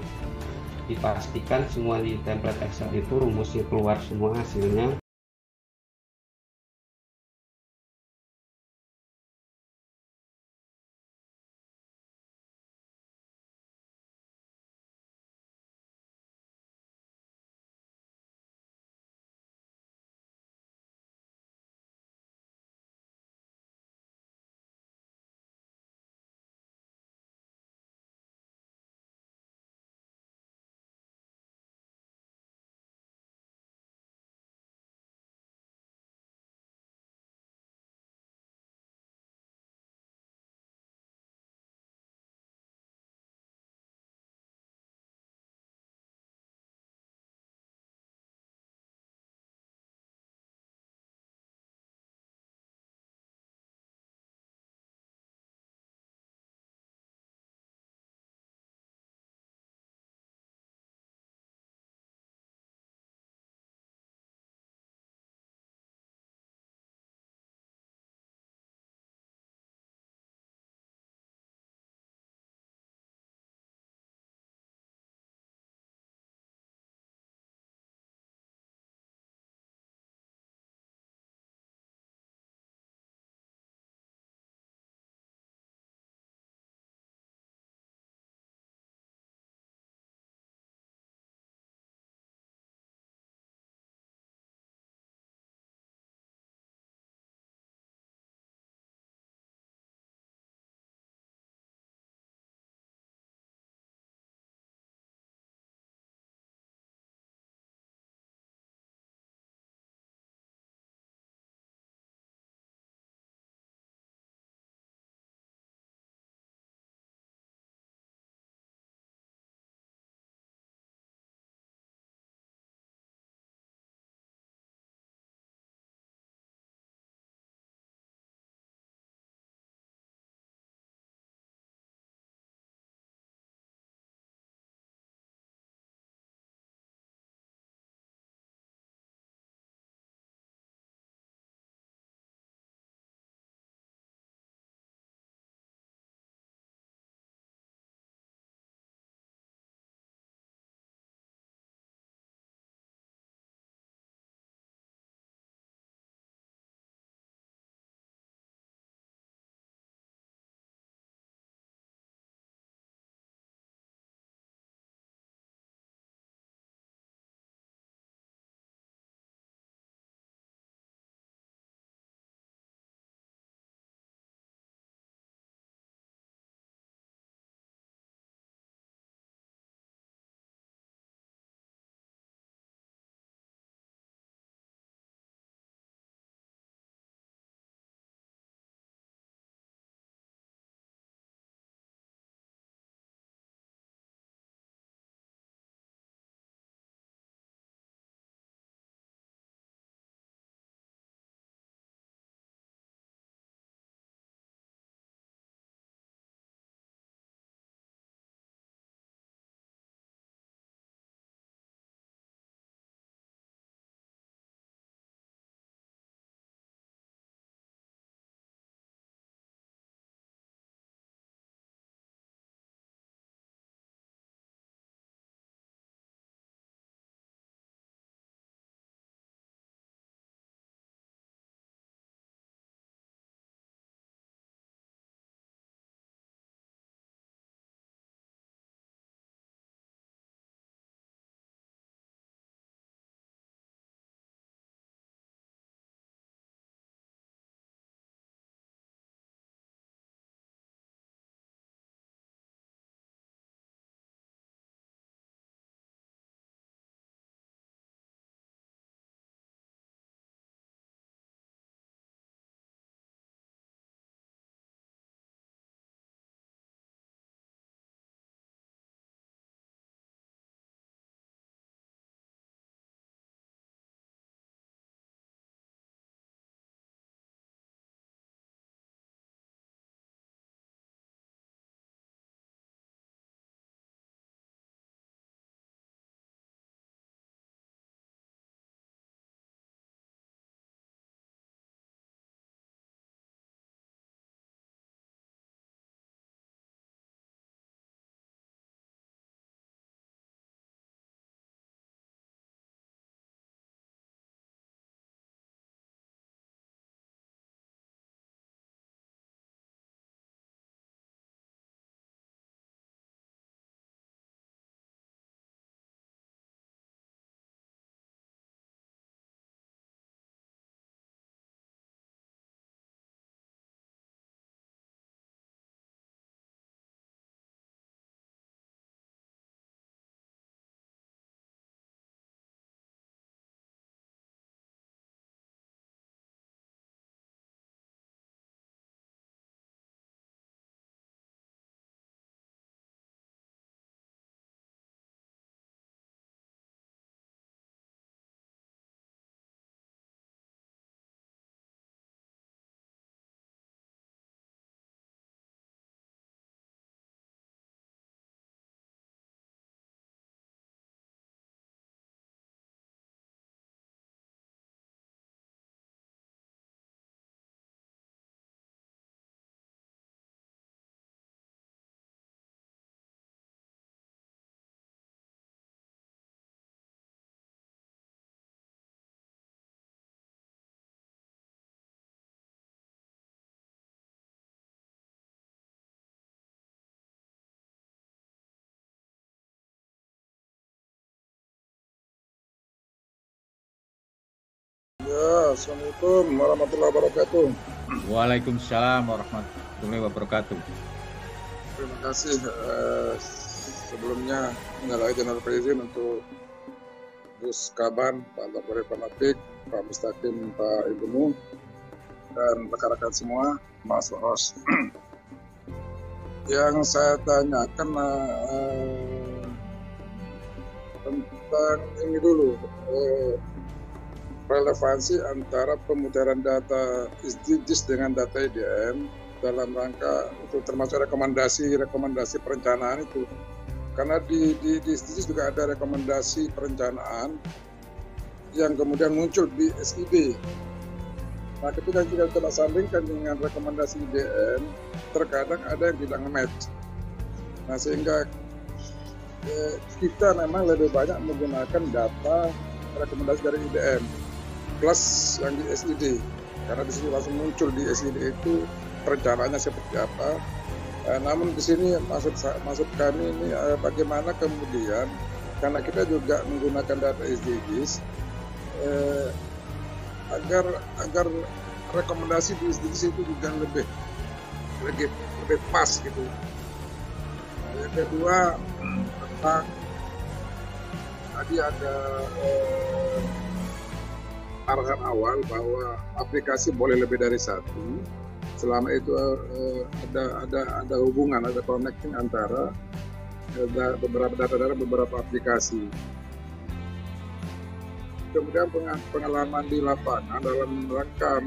dipastikan semua di template Excel itu rumusnya keluar semua hasilnya. Assalamualaikum warahmatullahi wabarakatuh. Waalaikumsalam warahmatullahi wabarakatuh. Terima kasih sebelumnya minal aidin wal faizin untuk Gus Kaban, Pak Dr. Panapik, Pak Mustaqim, Pak Ibnu, dan rekan-rekan semua, Mas Ros. Yang saya tanyakan tentang ini dulu, relevansi antara pemutaran data SDGs dengan data IDM dalam rangka untuk termasuk rekomendasi perencanaan itu. Karena di SDGs juga ada rekomendasi perencanaan yang kemudian muncul di SID. Nah, ketika kita sandingkan dengan rekomendasi IDM, terkadang ada yang tidak nge-match. Nah, sehingga kita memang lebih banyak menggunakan data rekomendasi dari IDM plus yang di SID. Karena di sini langsung muncul di SID itu perencanaannya seperti apa. Namun di sini maksud kami ini bagaimana kemudian karena kita juga menggunakan data SDGs agar rekomendasi di SDGs itu juga lebih pas gitu. Yang kedua tentang tadi ada arahan awal bahwa aplikasi boleh lebih dari satu. Selama itu ada hubungan, ada connecting antara beberapa data dari beberapa aplikasi. Kemudian pengalaman di lapangan dalam rangka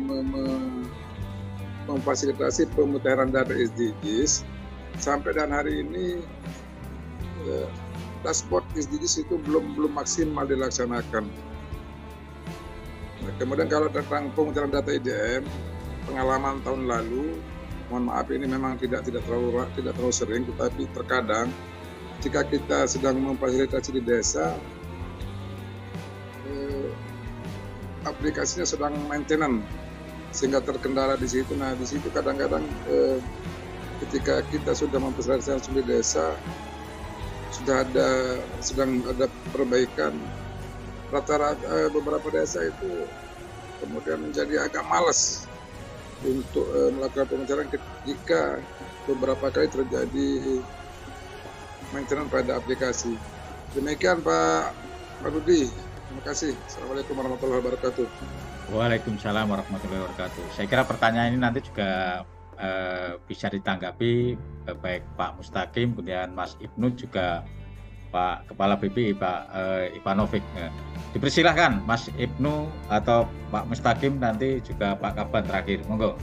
memfasilitasi pemutaran data SDGs sampai dan hari ini dashboard SDGs itu belum maksimal dilaksanakan. Nah, kemudian kalau tentang pemutaran data IDM, pengalaman tahun lalu, mohon maaf ini memang tidak terlalu sering, tetapi terkadang jika kita sedang memfasilitasi di desa, aplikasinya sedang maintenance sehingga terkendala di situ. Nah, di situ kadang-kadang ketika kita sudah memfasilitasi di desa, sedang ada perbaikan, rata-rata beberapa desa itu kemudian menjadi agak malas untuk melakukan pemutaran jika beberapa kali terjadi maintenance pada aplikasi. Demikian Pak Rudi. Terima kasih. Assalamualaikum warahmatullahi wabarakatuh. Waalaikumsalam warahmatullahi wabarakatuh. Saya kira pertanyaan ini nanti juga bisa ditanggapi baik Pak Mustaqim, kemudian Mas Ibnu, juga Pak Kepala BPI Pak Ivanovic. Dipersilahkan Mas Ibnu atau Pak Mustaqim, nanti juga Pak Kaban terakhir. Monggo.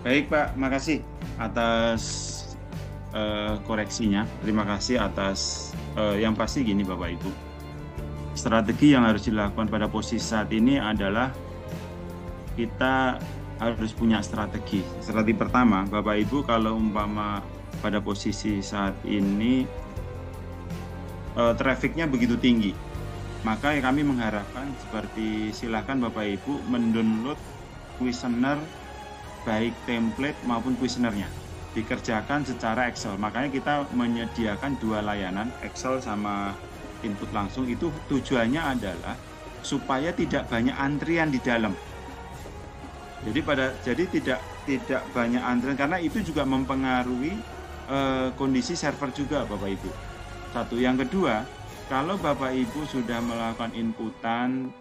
Baik Pak, makasih atas koreksinya. Terima kasih atas yang pasti gini Bapak Ibu. Strategi yang harus dilakukan pada posisi saat ini adalah kita harus punya strategi. Strategi pertama, Bapak Ibu, kalau umpama pada posisi saat ini trafficnya begitu tinggi, maka kami mengharapkan seperti silakan Bapak Ibu mendownload kuesioner baik template maupun kuesionernya dikerjakan secara Excel. Makanya kita menyediakan dua layanan, Excel sama input langsung. Itu tujuannya adalah supaya tidak banyak antrian di dalam. Jadi tidak banyak antrian, karena itu juga mempengaruhi kondisi server juga Bapak Ibu. Satu. Yang kedua, kalau Bapak Ibu sudah melakukan inputan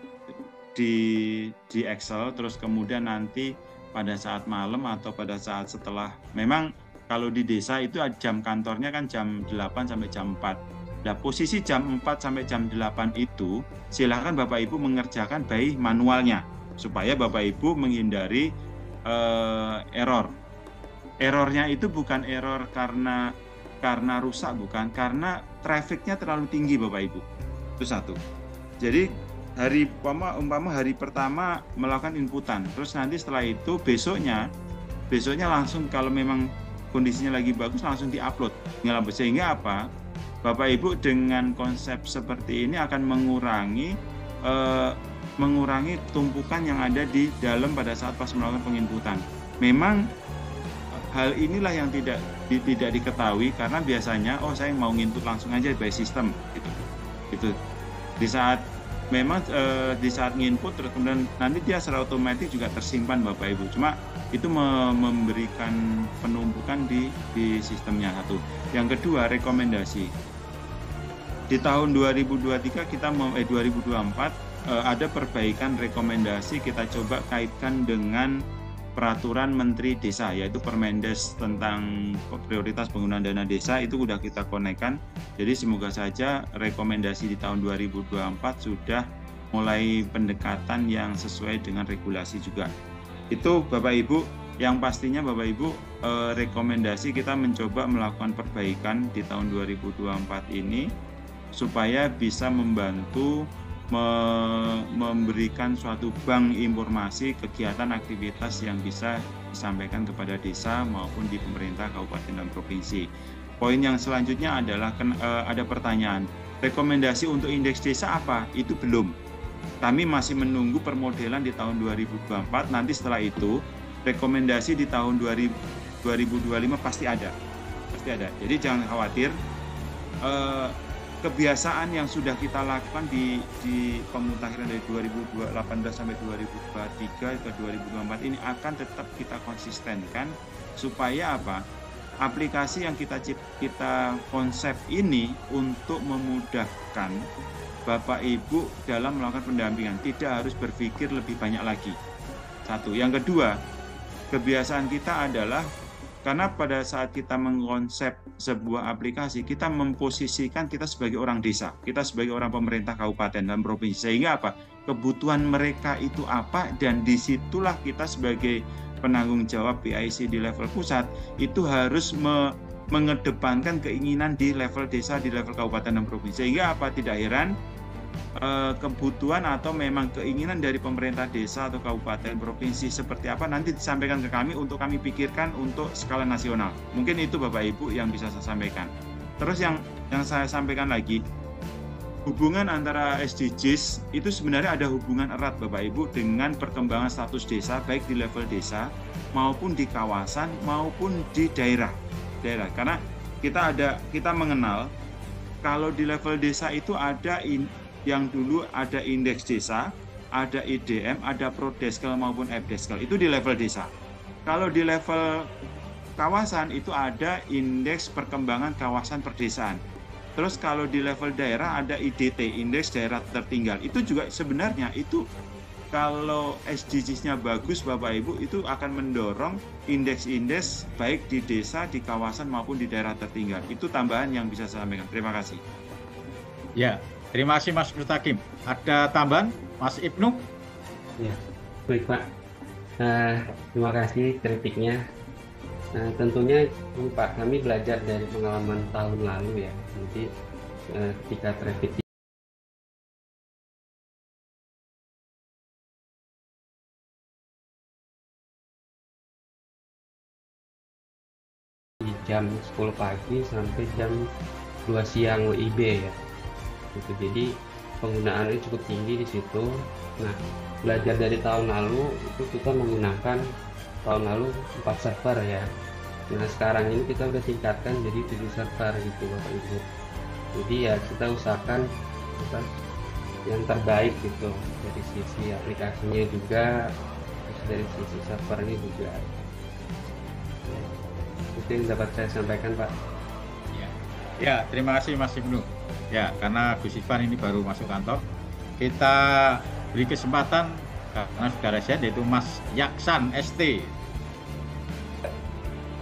di Excel, terus kemudian nanti pada saat malam atau pada saat setelah, memang kalau di desa itu jam kantornya kan jam 8 sampai jam 4. Nah, posisi jam 4 sampai jam 8 itu silakan Bapak Ibu mengerjakan by manualnya supaya Bapak Ibu menghindari error. Errornya itu bukan error karena rusak, bukan, karena trafficnya terlalu tinggi Bapak Ibu. Itu satu. Jadi umpama hari pertama melakukan inputan, terus nanti setelah itu besoknya langsung, kalau memang kondisinya lagi bagus, langsung diupload. Sehingga apa? Bapak Ibu dengan konsep seperti ini akan mengurangi tumpukan yang ada di dalam pada saat pas melakukan penginputan. Memang hal inilah yang tidak diketahui, karena biasanya saya mau nginput langsung aja by sistem gitu. Di saat memang di saat nginput terus kemudian nanti dia secara otomatis juga tersimpan Bapak Ibu. Cuma itu memberikan penumpukan di sistemnya satu. Yang kedua, rekomendasi. Di tahun 2023 kita 2024 ada perbaikan rekomendasi, kita coba kaitkan dengan peraturan Menteri Desa, yaitu Permendes tentang prioritas penggunaan dana desa, itu sudah kita konekkan. Jadi semoga saja rekomendasi di tahun 2024 sudah mulai pendekatan yang sesuai dengan regulasi juga. Itu Bapak Ibu, yang pastinya Bapak Ibu, rekomendasi kita mencoba melakukan perbaikan di tahun 2024 ini supaya bisa membantu memberikan suatu bank informasi kegiatan aktivitas yang bisa disampaikan kepada desa maupun di pemerintah kabupaten dan provinsi. Poin yang selanjutnya adalah ada pertanyaan, rekomendasi untuk indeks desa apa? Itu belum. Kami masih menunggu permodelan di tahun 2024, nanti setelah itu rekomendasi di tahun 2025 pasti ada. Jadi jangan khawatir. Kebiasaan yang sudah kita lakukan di pemutakhiran dari 2018 sampai 2023 ke 2024 ini akan tetap kita konsistenkan supaya apa? Aplikasi yang kita konsep ini untuk memudahkan Bapak Ibu dalam melakukan pendampingan, tidak harus berpikir lebih banyak lagi. Satu. Yang kedua, kebiasaan kita adalah karena pada saat kita mengkonsep sebuah aplikasi, kita memposisikan kita sebagai orang desa, kita sebagai orang pemerintah kabupaten dan provinsi. Sehingga apa? Kebutuhan mereka itu apa, dan disitulah kita sebagai penanggung jawab PIC di level pusat, itu harus mengedepankan keinginan di level desa, di level kabupaten dan provinsi. Sehingga apa? Tidak heran kebutuhan atau memang keinginan dari pemerintah desa atau kabupaten provinsi seperti apa nanti disampaikan ke kami untuk kami pikirkan untuk skala nasional. Mungkin itu Bapak Ibu yang bisa saya sampaikan. Terus yang saya sampaikan lagi, hubungan antara SDGs itu sebenarnya ada hubungan erat Bapak Ibu dengan perkembangan status desa, baik di level desa maupun di kawasan maupun di daerah. Karena kita mengenal kalau di level desa itu ada yang dulu ada indeks desa, ada IDM, ada Prodeskel maupun FDeskel, itu di level desa. Kalau di level kawasan itu ada indeks perkembangan kawasan perdesaan. Terus kalau di level daerah ada IDT, indeks daerah tertinggal. Itu juga sebenarnya itu kalau SDGs-nya bagus Bapak Ibu, itu akan mendorong indeks-indeks baik di desa, di kawasan maupun di daerah tertinggal. Itu tambahan yang bisa saya sampaikan. Terima kasih. Ya. Terima kasih Mas Mustaqim. Ada tambahan Mas Ibnu? Ya, baik Pak. Terima kasih kritiknya. Tentunya Pak, kami belajar dari pengalaman tahun lalu ya. Jadi ketika traffic di jam 10 pagi sampai jam 2 siang WIB ya. Jadi penggunaannya cukup tinggi di situ. Nah, belajar dari tahun lalu itu kita menggunakan tahun lalu 4 server ya. Nah, sekarang ini kita udah tingkatkan jadi 7 server gitu Bapak Ibu. Jadi ya kita usahakan yang terbaik gitu dari sisi aplikasinya juga, terus dari sisi servernya juga. Itu yang dapat saya sampaikan Pak. Ya, terima kasih Mas Ibnu. Ya, karena Gus Ivan ini baru masuk kantor, kita beri kesempatan karena saudara saya yaitu Mas Yaksan ST.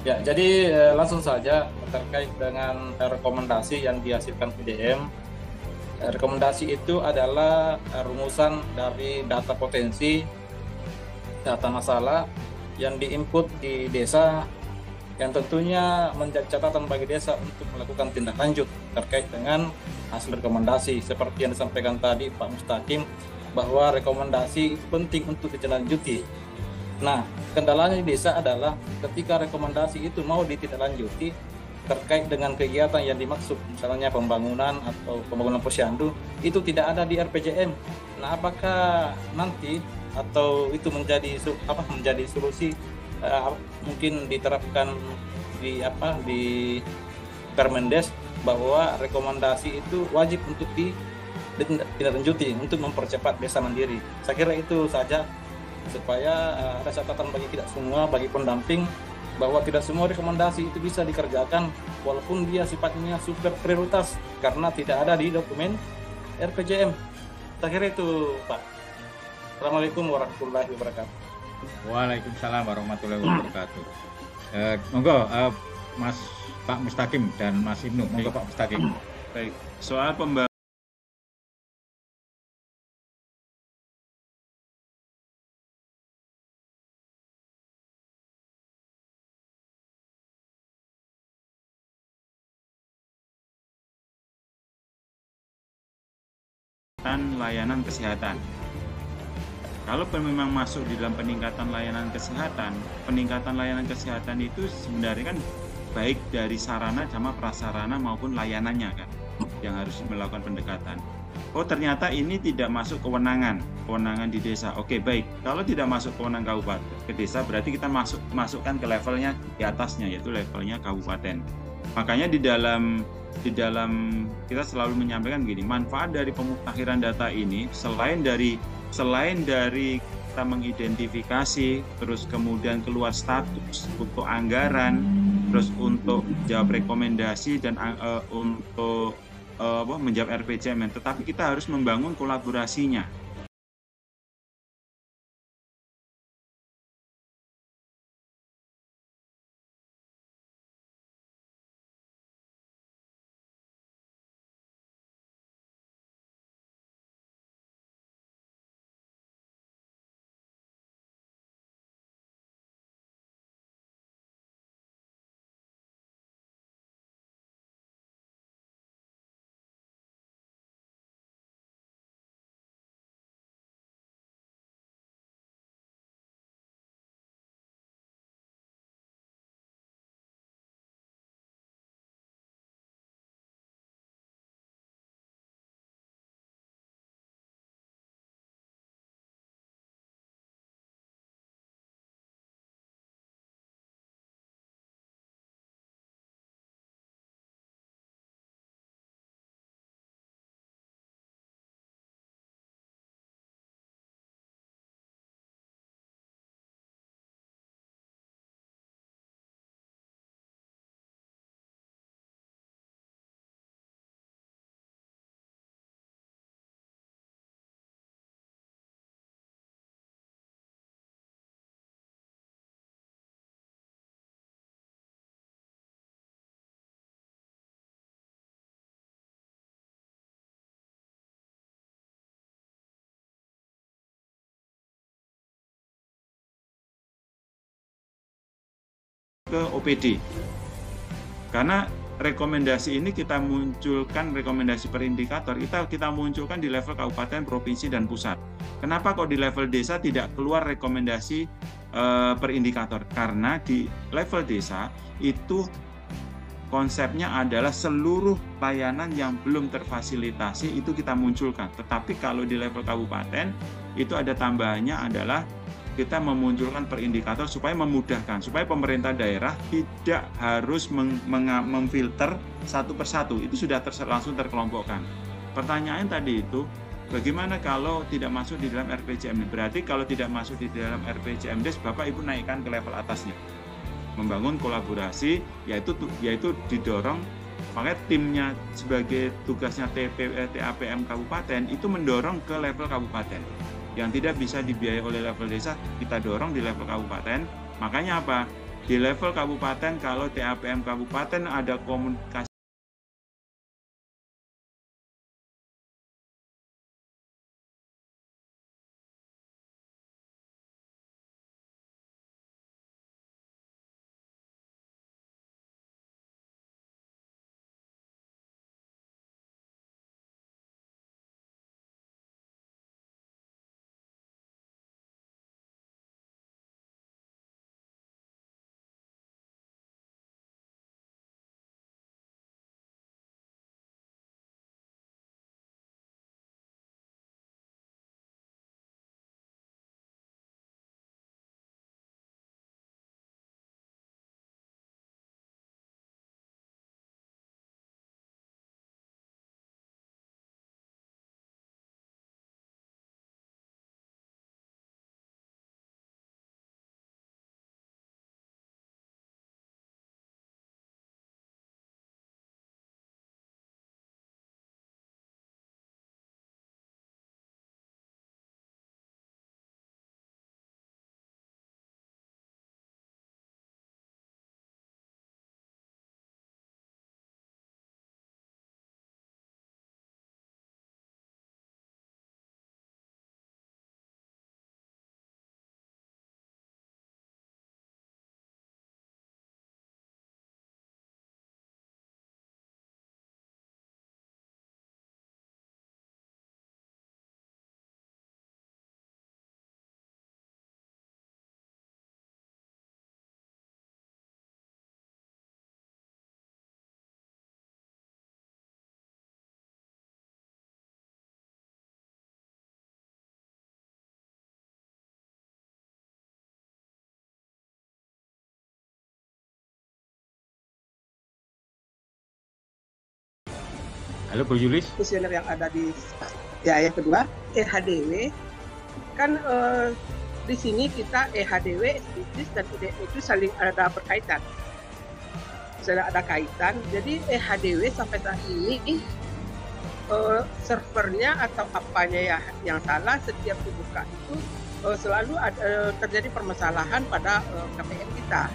Ya, jadi langsung saja terkait dengan rekomendasi yang dihasilkan PDM. Rekomendasi itu adalah rumusan dari data potensi, data masalah yang diinput di desa, yang tentunya menjadi catatan bagi desa untuk melakukan tindak lanjut terkait dengan hasil rekomendasi. Seperti yang disampaikan tadi Pak Mustaqim, bahwa rekomendasi penting untuk ditindaklanjuti. Nah, kendalanya di desa adalah ketika rekomendasi itu mau ditindaklanjuti terkait dengan kegiatan yang dimaksud, misalnya pembangunan atau pembangunan posyandu, itu tidak ada di RPJM. Nah, apakah nanti atau itu menjadi solusi mungkin diterapkan di Permendes, bahwa rekomendasi itu wajib untuk ditindaklanjuti untuk mempercepat desa mandiri. Saya kira itu saja, supaya ada catatan bagi kita semua, bagi pendamping, bahwa tidak semua rekomendasi itu bisa dikerjakan walaupun dia sifatnya super prioritas karena tidak ada di dokumen RPJM. Saya kira itu, Pak. Assalamualaikum warahmatullahi wabarakatuh. Waalaikumsalam warahmatullahi wabarakatuh. Monggo Mas Pak Mustaqim dan Mas Ibnu. Monggo Pak Mustaqim. Baik, soal pembangunan layanan kesehatan. Kalau memang masuk di dalam peningkatan layanan kesehatan itu sebenarnya kan baik dari sarana sama prasarana maupun layanannya kan yang harus melakukan pendekatan. Oh ternyata ini tidak masuk kewenangan di desa. Oke baik, kalau tidak masuk kewenangan kabupaten ke desa berarti kita masukkan ke levelnya di atasnya, yaitu levelnya kabupaten. Makanya di dalam kita selalu menyampaikan begini, manfaat dari pemutakhiran data ini selain dari kita mengidentifikasi, terus kemudian keluar status untuk anggaran, terus untuk jawab rekomendasi dan untuk menjawab RPJM, tetapi kita harus membangun kolaborasinya. Ke OPD. Karena rekomendasi ini kita munculkan, rekomendasi per indikator kita munculkan di level kabupaten, provinsi, dan pusat. Kenapa kok di level desa tidak keluar rekomendasi per indikator? Karena di level desa itu konsepnya adalah seluruh layanan yang belum terfasilitasi itu kita munculkan. Tetapi kalau di level kabupaten itu ada tambahannya adalah kita memunculkan per indikator supaya memudahkan, supaya pemerintah daerah tidak harus memfilter satu persatu, itu sudah langsung terkelompokkan. Pertanyaan tadi itu, bagaimana kalau tidak masuk di dalam RPJM? Berarti kalau tidak masuk di dalam RPJM Des, Bapak Ibu naikkan ke level atasnya. Membangun kolaborasi, yaitu didorong, makanya timnya sebagai tugasnya TAPM Kabupaten itu mendorong ke level kabupaten. Yang tidak bisa dibiayai oleh level desa, kita dorong di level kabupaten. Makanya apa? Di level kabupaten, kalau TAPM Kabupaten ada komunikasi Halo Bu Yulis. Kuesioner yang ada di yang kedua EHDW kan di sini kita EHDW, SDGs dan IDM itu saling ada berkaitan. Sudah ada kaitan. Jadi EHDW sampai saat ini servernya atau apanya ya yang salah, setiap dibuka itu selalu terjadi permasalahan pada KPM kita.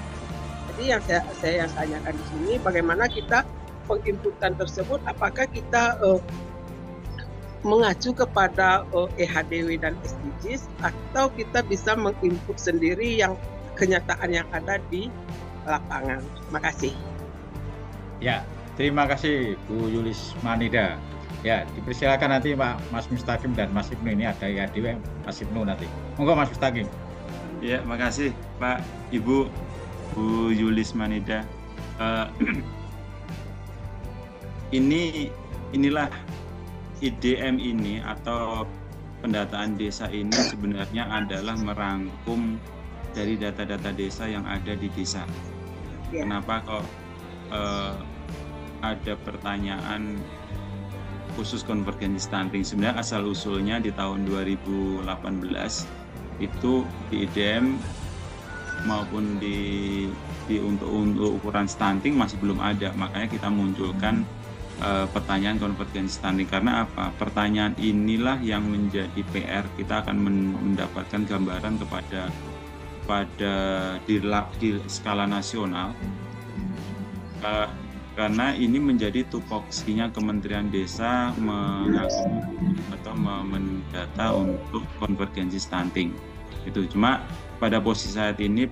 Jadi yang saya tanyakan di sini, bagaimana kita penginputan tersebut, apakah kita mengacu kepada EHDW dan SDGs atau kita bisa menginput sendiri yang kenyataan yang ada di lapangan. Terima kasih. Ya, terima kasih Bu Yulis Manida. Ya, dipersilakan nanti Pak Mas Mustaqim dan Mas Ibnu, ini ada EHDW Mas Ibnu nanti. Monggo Mas Mustaqim. Ya, makasih Pak, Ibu, Bu Yulis Manida. Inilah IDM ini atau pendataan desa ini sebenarnya adalah merangkum dari data-data desa yang ada di desa. Ya. Kenapa kok ada pertanyaan khusus konvergensi stunting? Sebenarnya asal usulnya di tahun 2018 itu di IDM maupun untuk ukuran stunting masih belum ada, makanya kita munculkan pertanyaan konvergensi stunting. Karena apa? Pertanyaan inilah yang menjadi PR. Kita akan mendapatkan gambaran di skala nasional, karena ini menjadi tupoksinya Kementerian Desa mendata untuk konvergensi stunting. Itu cuma pada posisi saat ini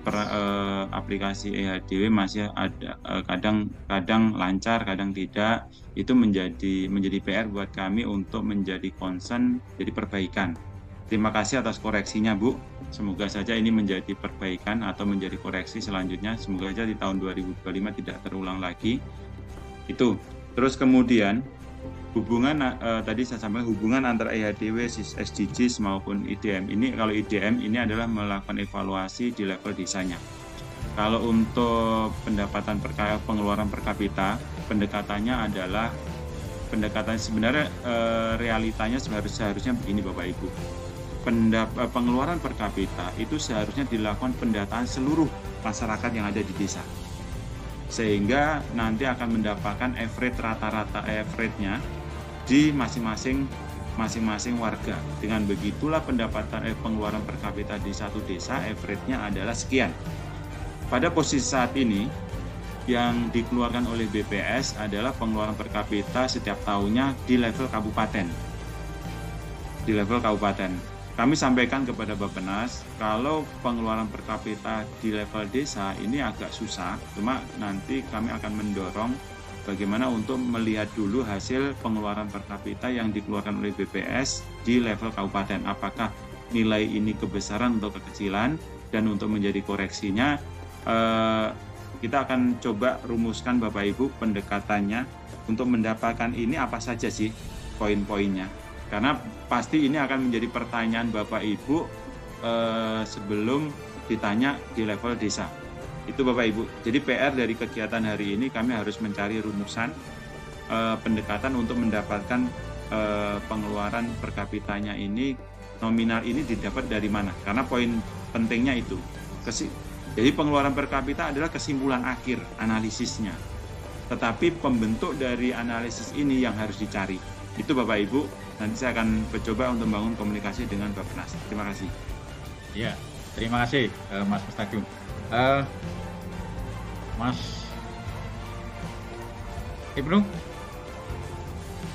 aplikasi EHDW masih ada kadang lancar, kadang tidak. Itu menjadi PR buat kami untuk menjadi concern, jadi perbaikan. Terima kasih atas koreksinya, Bu. Semoga saja ini menjadi perbaikan atau menjadi koreksi selanjutnya. Semoga saja di tahun 2025 tidak terulang lagi. Itu. Terus kemudian hubungan tadi saya sampaikan hubungan antara EHDW, SDGs maupun IDM ini. Kalau IDM ini adalah melakukan evaluasi di level desanya. Kalau untuk pendapatan pengeluaran per kapita, pendekatannya adalah sebenarnya realitanya seharusnya begini Bapak Ibu. Pengeluaran per kapita itu seharusnya dilakukan pendataan seluruh masyarakat yang ada di desa, sehingga nanti akan mendapatkan rata-rata average-nya di masing-masing warga. Dengan begitulah pendapatan pengeluaran per kapita di satu desa average-nya adalah sekian. Pada posisi saat ini yang dikeluarkan oleh BPS adalah pengeluaran per kapita setiap tahunnya di level kabupaten. Di level kabupaten. Kami sampaikan kepada Bappenas, kalau pengeluaran per kapita di level desa ini agak susah, cuma nanti kami akan mendorong bagaimana untuk melihat dulu hasil pengeluaran per kapita yang dikeluarkan oleh BPS di level kabupaten. Apakah nilai ini kebesaran atau kekecilan, dan untuk menjadi koreksinya, kita akan coba rumuskan Bapak Ibu pendekatannya untuk mendapatkan ini apa saja sih poin-poinnya. Karena pasti ini akan menjadi pertanyaan Bapak Ibu sebelum ditanya di level desa. Itu Bapak Ibu. Jadi PR dari kegiatan hari ini kami harus mencari rumusan pendekatan untuk mendapatkan pengeluaran per kapitanya ini, nominal ini didapat dari mana. Karena poin pentingnya itu. Jadi pengeluaran per kapita adalah kesimpulan akhir analisisnya. Tetapi pembentuk dari analisis ini yang harus dicari. Itu Bapak Ibu. Nanti saya akan mencoba untuk membangun komunikasi dengan Bappenas. Terima kasih. Ya, terima kasih Mas Mustaqim. Mas Ibnu,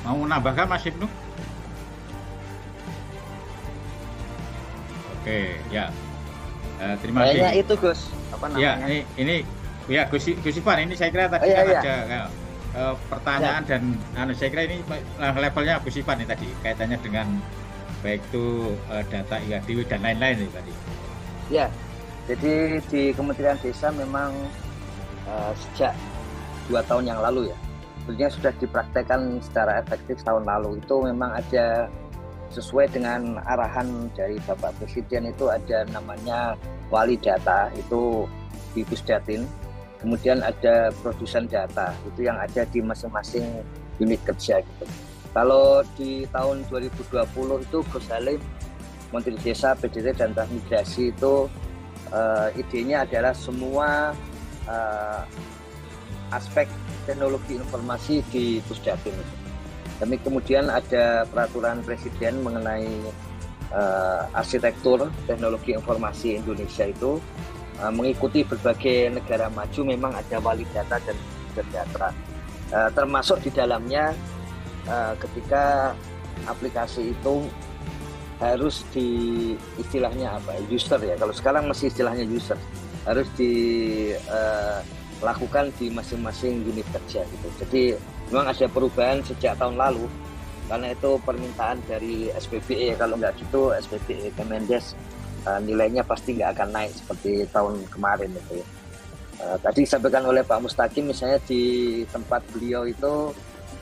mau menambahkan Mas Ibnu? Oke, ya. Terima kasih. Kayaknya itu Gus. Apa namanya? Ya, ini ya Gus Ivan, ini saya kira tadi ada pertanyaan dan saya kira ini levelnya Gus Ivan ini tadi kaitannya dengan baik itu data IHDW dan lain-lain tadi. Ya, jadi di Kementerian Desa memang sejak 2 tahun yang lalu ya, sebenarnya sudah dipraktekkan secara efektif tahun lalu. Itu memang ada sesuai dengan arahan dari Bapak Presiden, itu ada namanya wali data, itu di Pusdatin. Kemudian ada produsen data, itu yang ada di masing-masing unit kerja gitu. Kalau di tahun 2020 itu Gus Halim, Menteri Desa, PDT dan Transmigrasi itu idenya adalah semua aspek teknologi informasi di Pusdapin. Demi kemudian ada peraturan Presiden mengenai arsitektur teknologi informasi Indonesia itu mengikuti berbagai negara maju. Memang ada wali data dan data, termasuk di dalamnya ketika aplikasi itu harus di istilahnya apa, user ya, kalau sekarang masih istilahnya user, harus dilakukan di masing-masing unit kerja gitu. Jadi memang ada perubahan sejak tahun lalu karena itu permintaan dari SPBE. Kalau nggak gitu SPBE Kemendes nilainya pasti nggak akan naik seperti tahun kemarin itu ya. Tadi disampaikan oleh Pak Mustaqim, misalnya di tempat beliau itu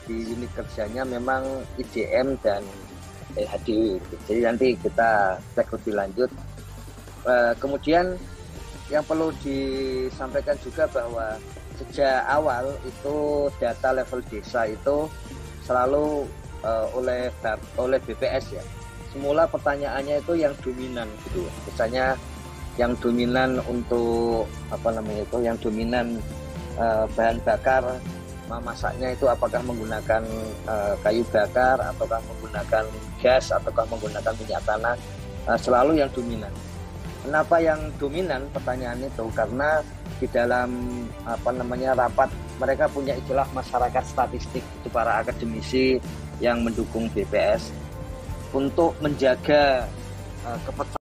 di unit kerjanya memang IDM dan HDW. Jadi nanti kita cek lebih lanjut. Kemudian yang perlu disampaikan juga bahwa sejak awal itu data level desa itu selalu oleh BPS ya. Semula pertanyaannya itu yang dominan gitu. Misalnya yang dominan untuk yang dominan bahan bakar masaknya itu apakah menggunakan kayu bakar ataukah menggunakan gas ataukah menggunakan minyak tanah, selalu yang dominan. Kenapa yang dominan pertanyaan itu? Karena di dalam rapat mereka punya istilah masyarakat statistik, itu para akademisi yang mendukung BPS untuk menjaga kepercayaan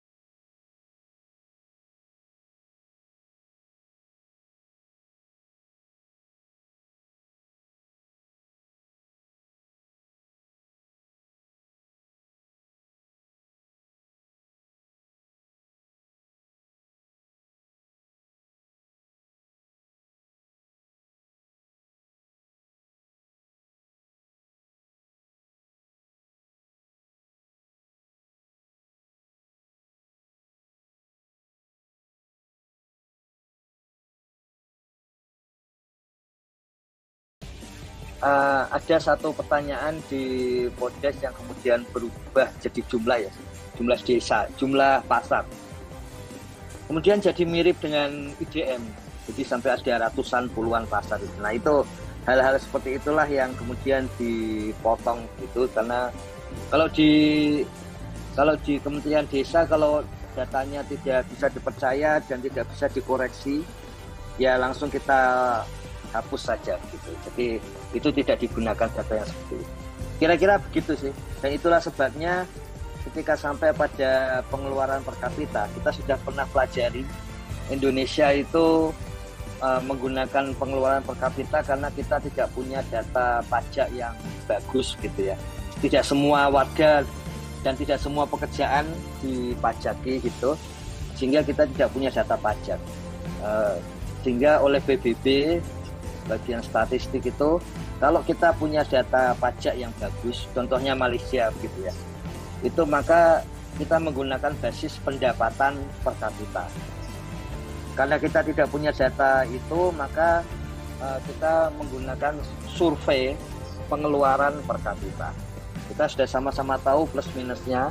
ada satu pertanyaan di podcast yang kemudian berubah jadi jumlah ya, jumlah desa, jumlah pasar. Kemudian jadi mirip dengan IDM, jadi sampai ada ratusan puluhan pasar. Nah itu hal-hal seperti itulah yang kemudian dipotong gitu, karena kalau di Kementerian Desa kalau datanya tidak bisa dipercaya dan tidak bisa dikoreksi, ya langsung kita hapus saja gitu. Jadi itu tidak digunakan data yang seperti itu. Kira-kira begitu sih. Dan itulah sebabnya ketika sampai pada pengeluaran per kapita, kita sudah pernah pelajari Indonesia itu menggunakan pengeluaran per kapita karena kita tidak punya data pajak yang bagus gitu ya. Tidak semua warga dan tidak semua pekerjaan dipajaki gitu, sehingga kita tidak punya data pajak. Sehingga oleh PBB bagian statistik itu, kalau kita punya data pajak yang bagus, contohnya Malaysia gitu ya, itu maka kita menggunakan basis pendapatan per kapita. Karena kita tidak punya data itu, maka kita menggunakan survei pengeluaran per kapita. Kita sudah sama-sama tahu plus minusnya.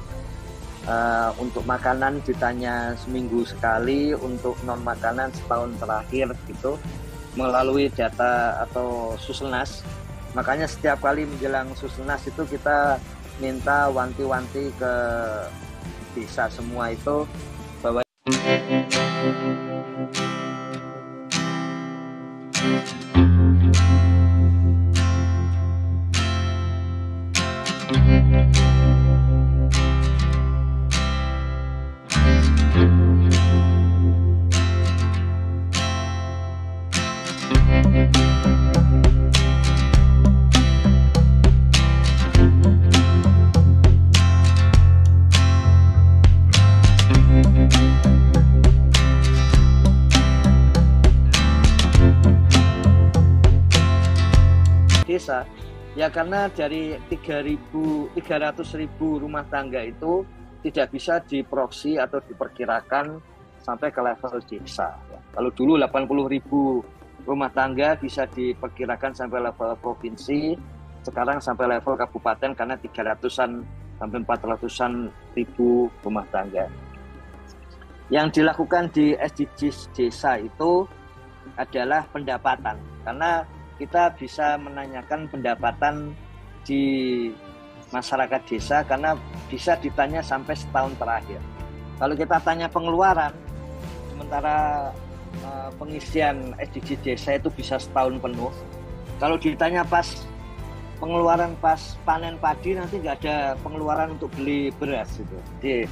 Untuk makanan ditanya seminggu sekali, untuk non makanan setahun terakhir gitu, melalui data atau Suselnas. Makanya setiap kali menjelang Suselnas itu kita minta wanti-wanti ke desa semua itu bahwa desa ya, karena dari 300.000 rumah tangga itu tidak bisa diproksi atau diperkirakan sampai ke level desa. Kalau dulu 80.000 rumah tangga bisa diperkirakan sampai level provinsi, sekarang sampai level kabupaten karena 300-an sampai 400-an ribu rumah tangga. Yang dilakukan di SDGs desa itu adalah pendapatan, karena kita bisa menanyakan pendapatan di masyarakat desa karena bisa ditanya sampai setahun terakhir. Kalau kita tanya pengeluaran, sementara pengisian SDGs desa itu bisa setahun penuh. Kalau ditanya pas pengeluaran pas panen padi, nanti nggak ada pengeluaran untuk beli beras gitu. Jadi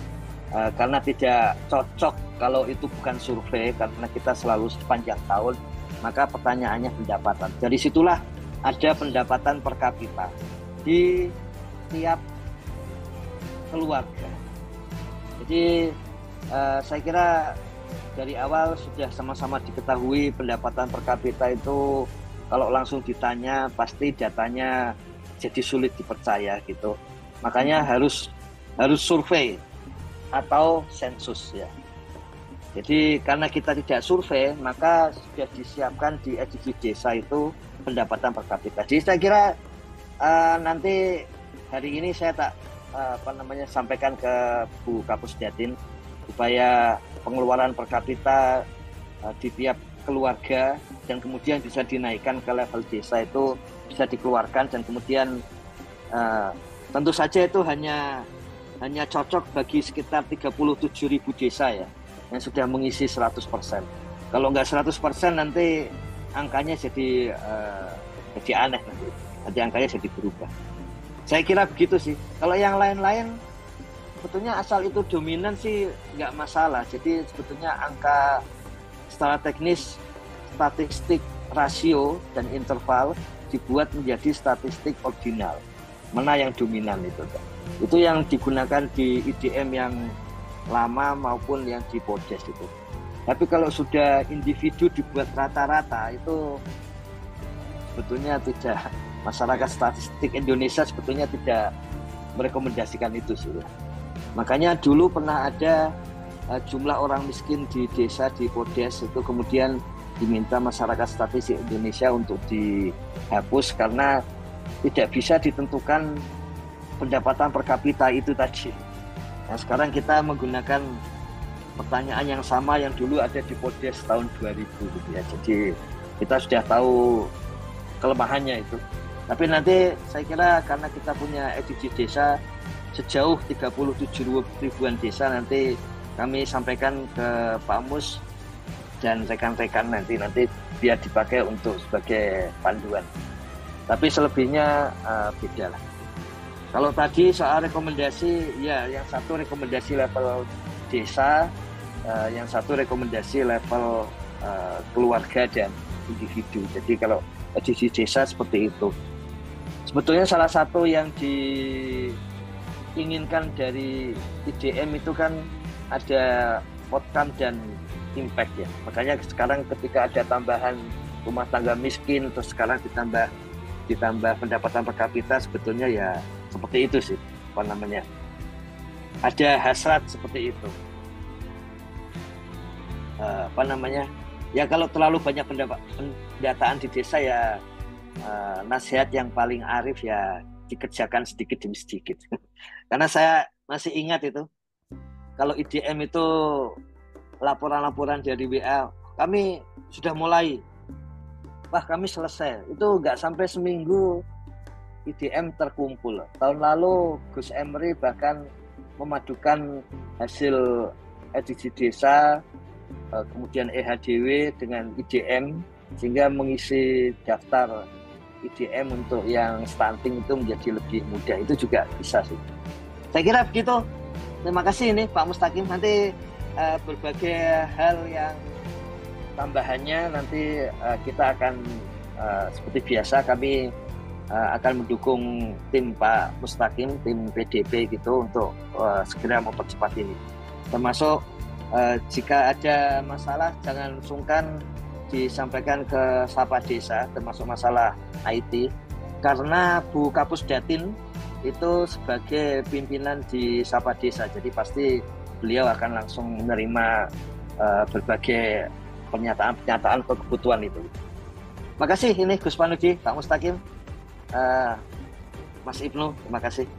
karena tidak cocok kalau itu bukan survei, karena kita selalu sepanjang tahun, maka pertanyaannya pendapatan. Dari situlah ada pendapatan per kapita di tiap keluarga. Jadi saya kira dari awal sudah sama-sama diketahui pendapatan per kapita itu kalau langsung ditanya pasti datanya jadi sulit dipercaya gitu. Makanya harus survei atau sensus ya. Jadi karena kita tidak survei, maka sudah disiapkan di SDGs desa itu pendapatan per kapita. Jadi saya kira nanti hari ini saya sampaikan ke Bu Kapus Datin supaya pengeluaran per kapita di tiap keluarga dan kemudian bisa dinaikkan ke level desa itu bisa dikeluarkan, dan kemudian tentu saja itu hanya cocok bagi sekitar 37.000 desa ya yang sudah mengisi 100%. Kalau nggak 100% nanti angkanya jadi aneh nanti angkanya jadi berubah. Saya kira begitu sih. Kalau yang lain-lain sebetulnya asal itu dominan sih nggak masalah. Jadi sebetulnya angka secara teknis statistik rasio dan interval dibuat menjadi statistik ordinal. Mana yang dominan itu yang digunakan di IDM yang lama maupun yang di Podes itu. Tapi kalau sudah individu dibuat rata-rata itu sebetulnya tidak, masyarakat statistik Indonesia sebetulnya tidak merekomendasikan itu sih. Makanya dulu pernah ada jumlah orang miskin di desa di Podes itu kemudian diminta masyarakat statistik Indonesia untuk dihapus karena tidak bisa ditentukan pendapatan per kapita itu tadi. Nah, sekarang kita menggunakan pertanyaan yang sama yang dulu ada di Podes tahun 2000 gitu ya. Jadi kita sudah tahu kelemahannya itu. Tapi nanti saya kira karena kita punya SDGs desa sejauh 37 ribuan desa, nanti kami sampaikan ke Pak Mus dan rekan-rekan nanti biar dipakai untuk sebagai panduan. Tapi selebihnya beda lah. Kalau tadi soal rekomendasi, ya yang satu rekomendasi level desa, yang satu rekomendasi level keluarga dan individu. Jadi kalau di desa seperti itu. Sebetulnya salah satu yang diinginkan dari IDM itu kan ada outcome dan impact ya. Makanya sekarang ketika ada tambahan rumah tangga miskin, terus sekarang ditambah pendapatan per kapita, sebetulnya ya seperti itu sih, ada hasrat seperti itu. Ya kalau terlalu banyak pendataan di desa ya nasihat yang paling arif ya dikerjakan sedikit demi sedikit. Karena saya masih ingat itu, kalau IDM itu laporan-laporan dari WA, kami sudah mulai, wah kami selesai, itu nggak sampai seminggu IDM terkumpul. Tahun lalu Gus Emri bahkan memadukan hasil SDGs desa, kemudian EHDW dengan IDM, sehingga mengisi daftar IDM untuk yang stunting itu menjadi lebih mudah. Itu juga bisa sih. Saya kira begitu. Terima kasih ini Pak Mustaqim. Nanti berbagai hal yang tambahannya nanti kita akan seperti biasa kami akan mendukung tim Pak Mustaqim, tim PDP gitu untuk segera mempercepat ini. Termasuk jika ada masalah jangan sungkan disampaikan ke Sapa Desa, termasuk masalah IT, karena Bu Kapus Datin itu sebagai pimpinan di Sapa Desa, jadi pasti beliau akan langsung menerima berbagai pernyataan atau kebutuhan itu. Makasih ini Gus Panudi, Pak Mustaqim. Mas Ibnu, terima kasih.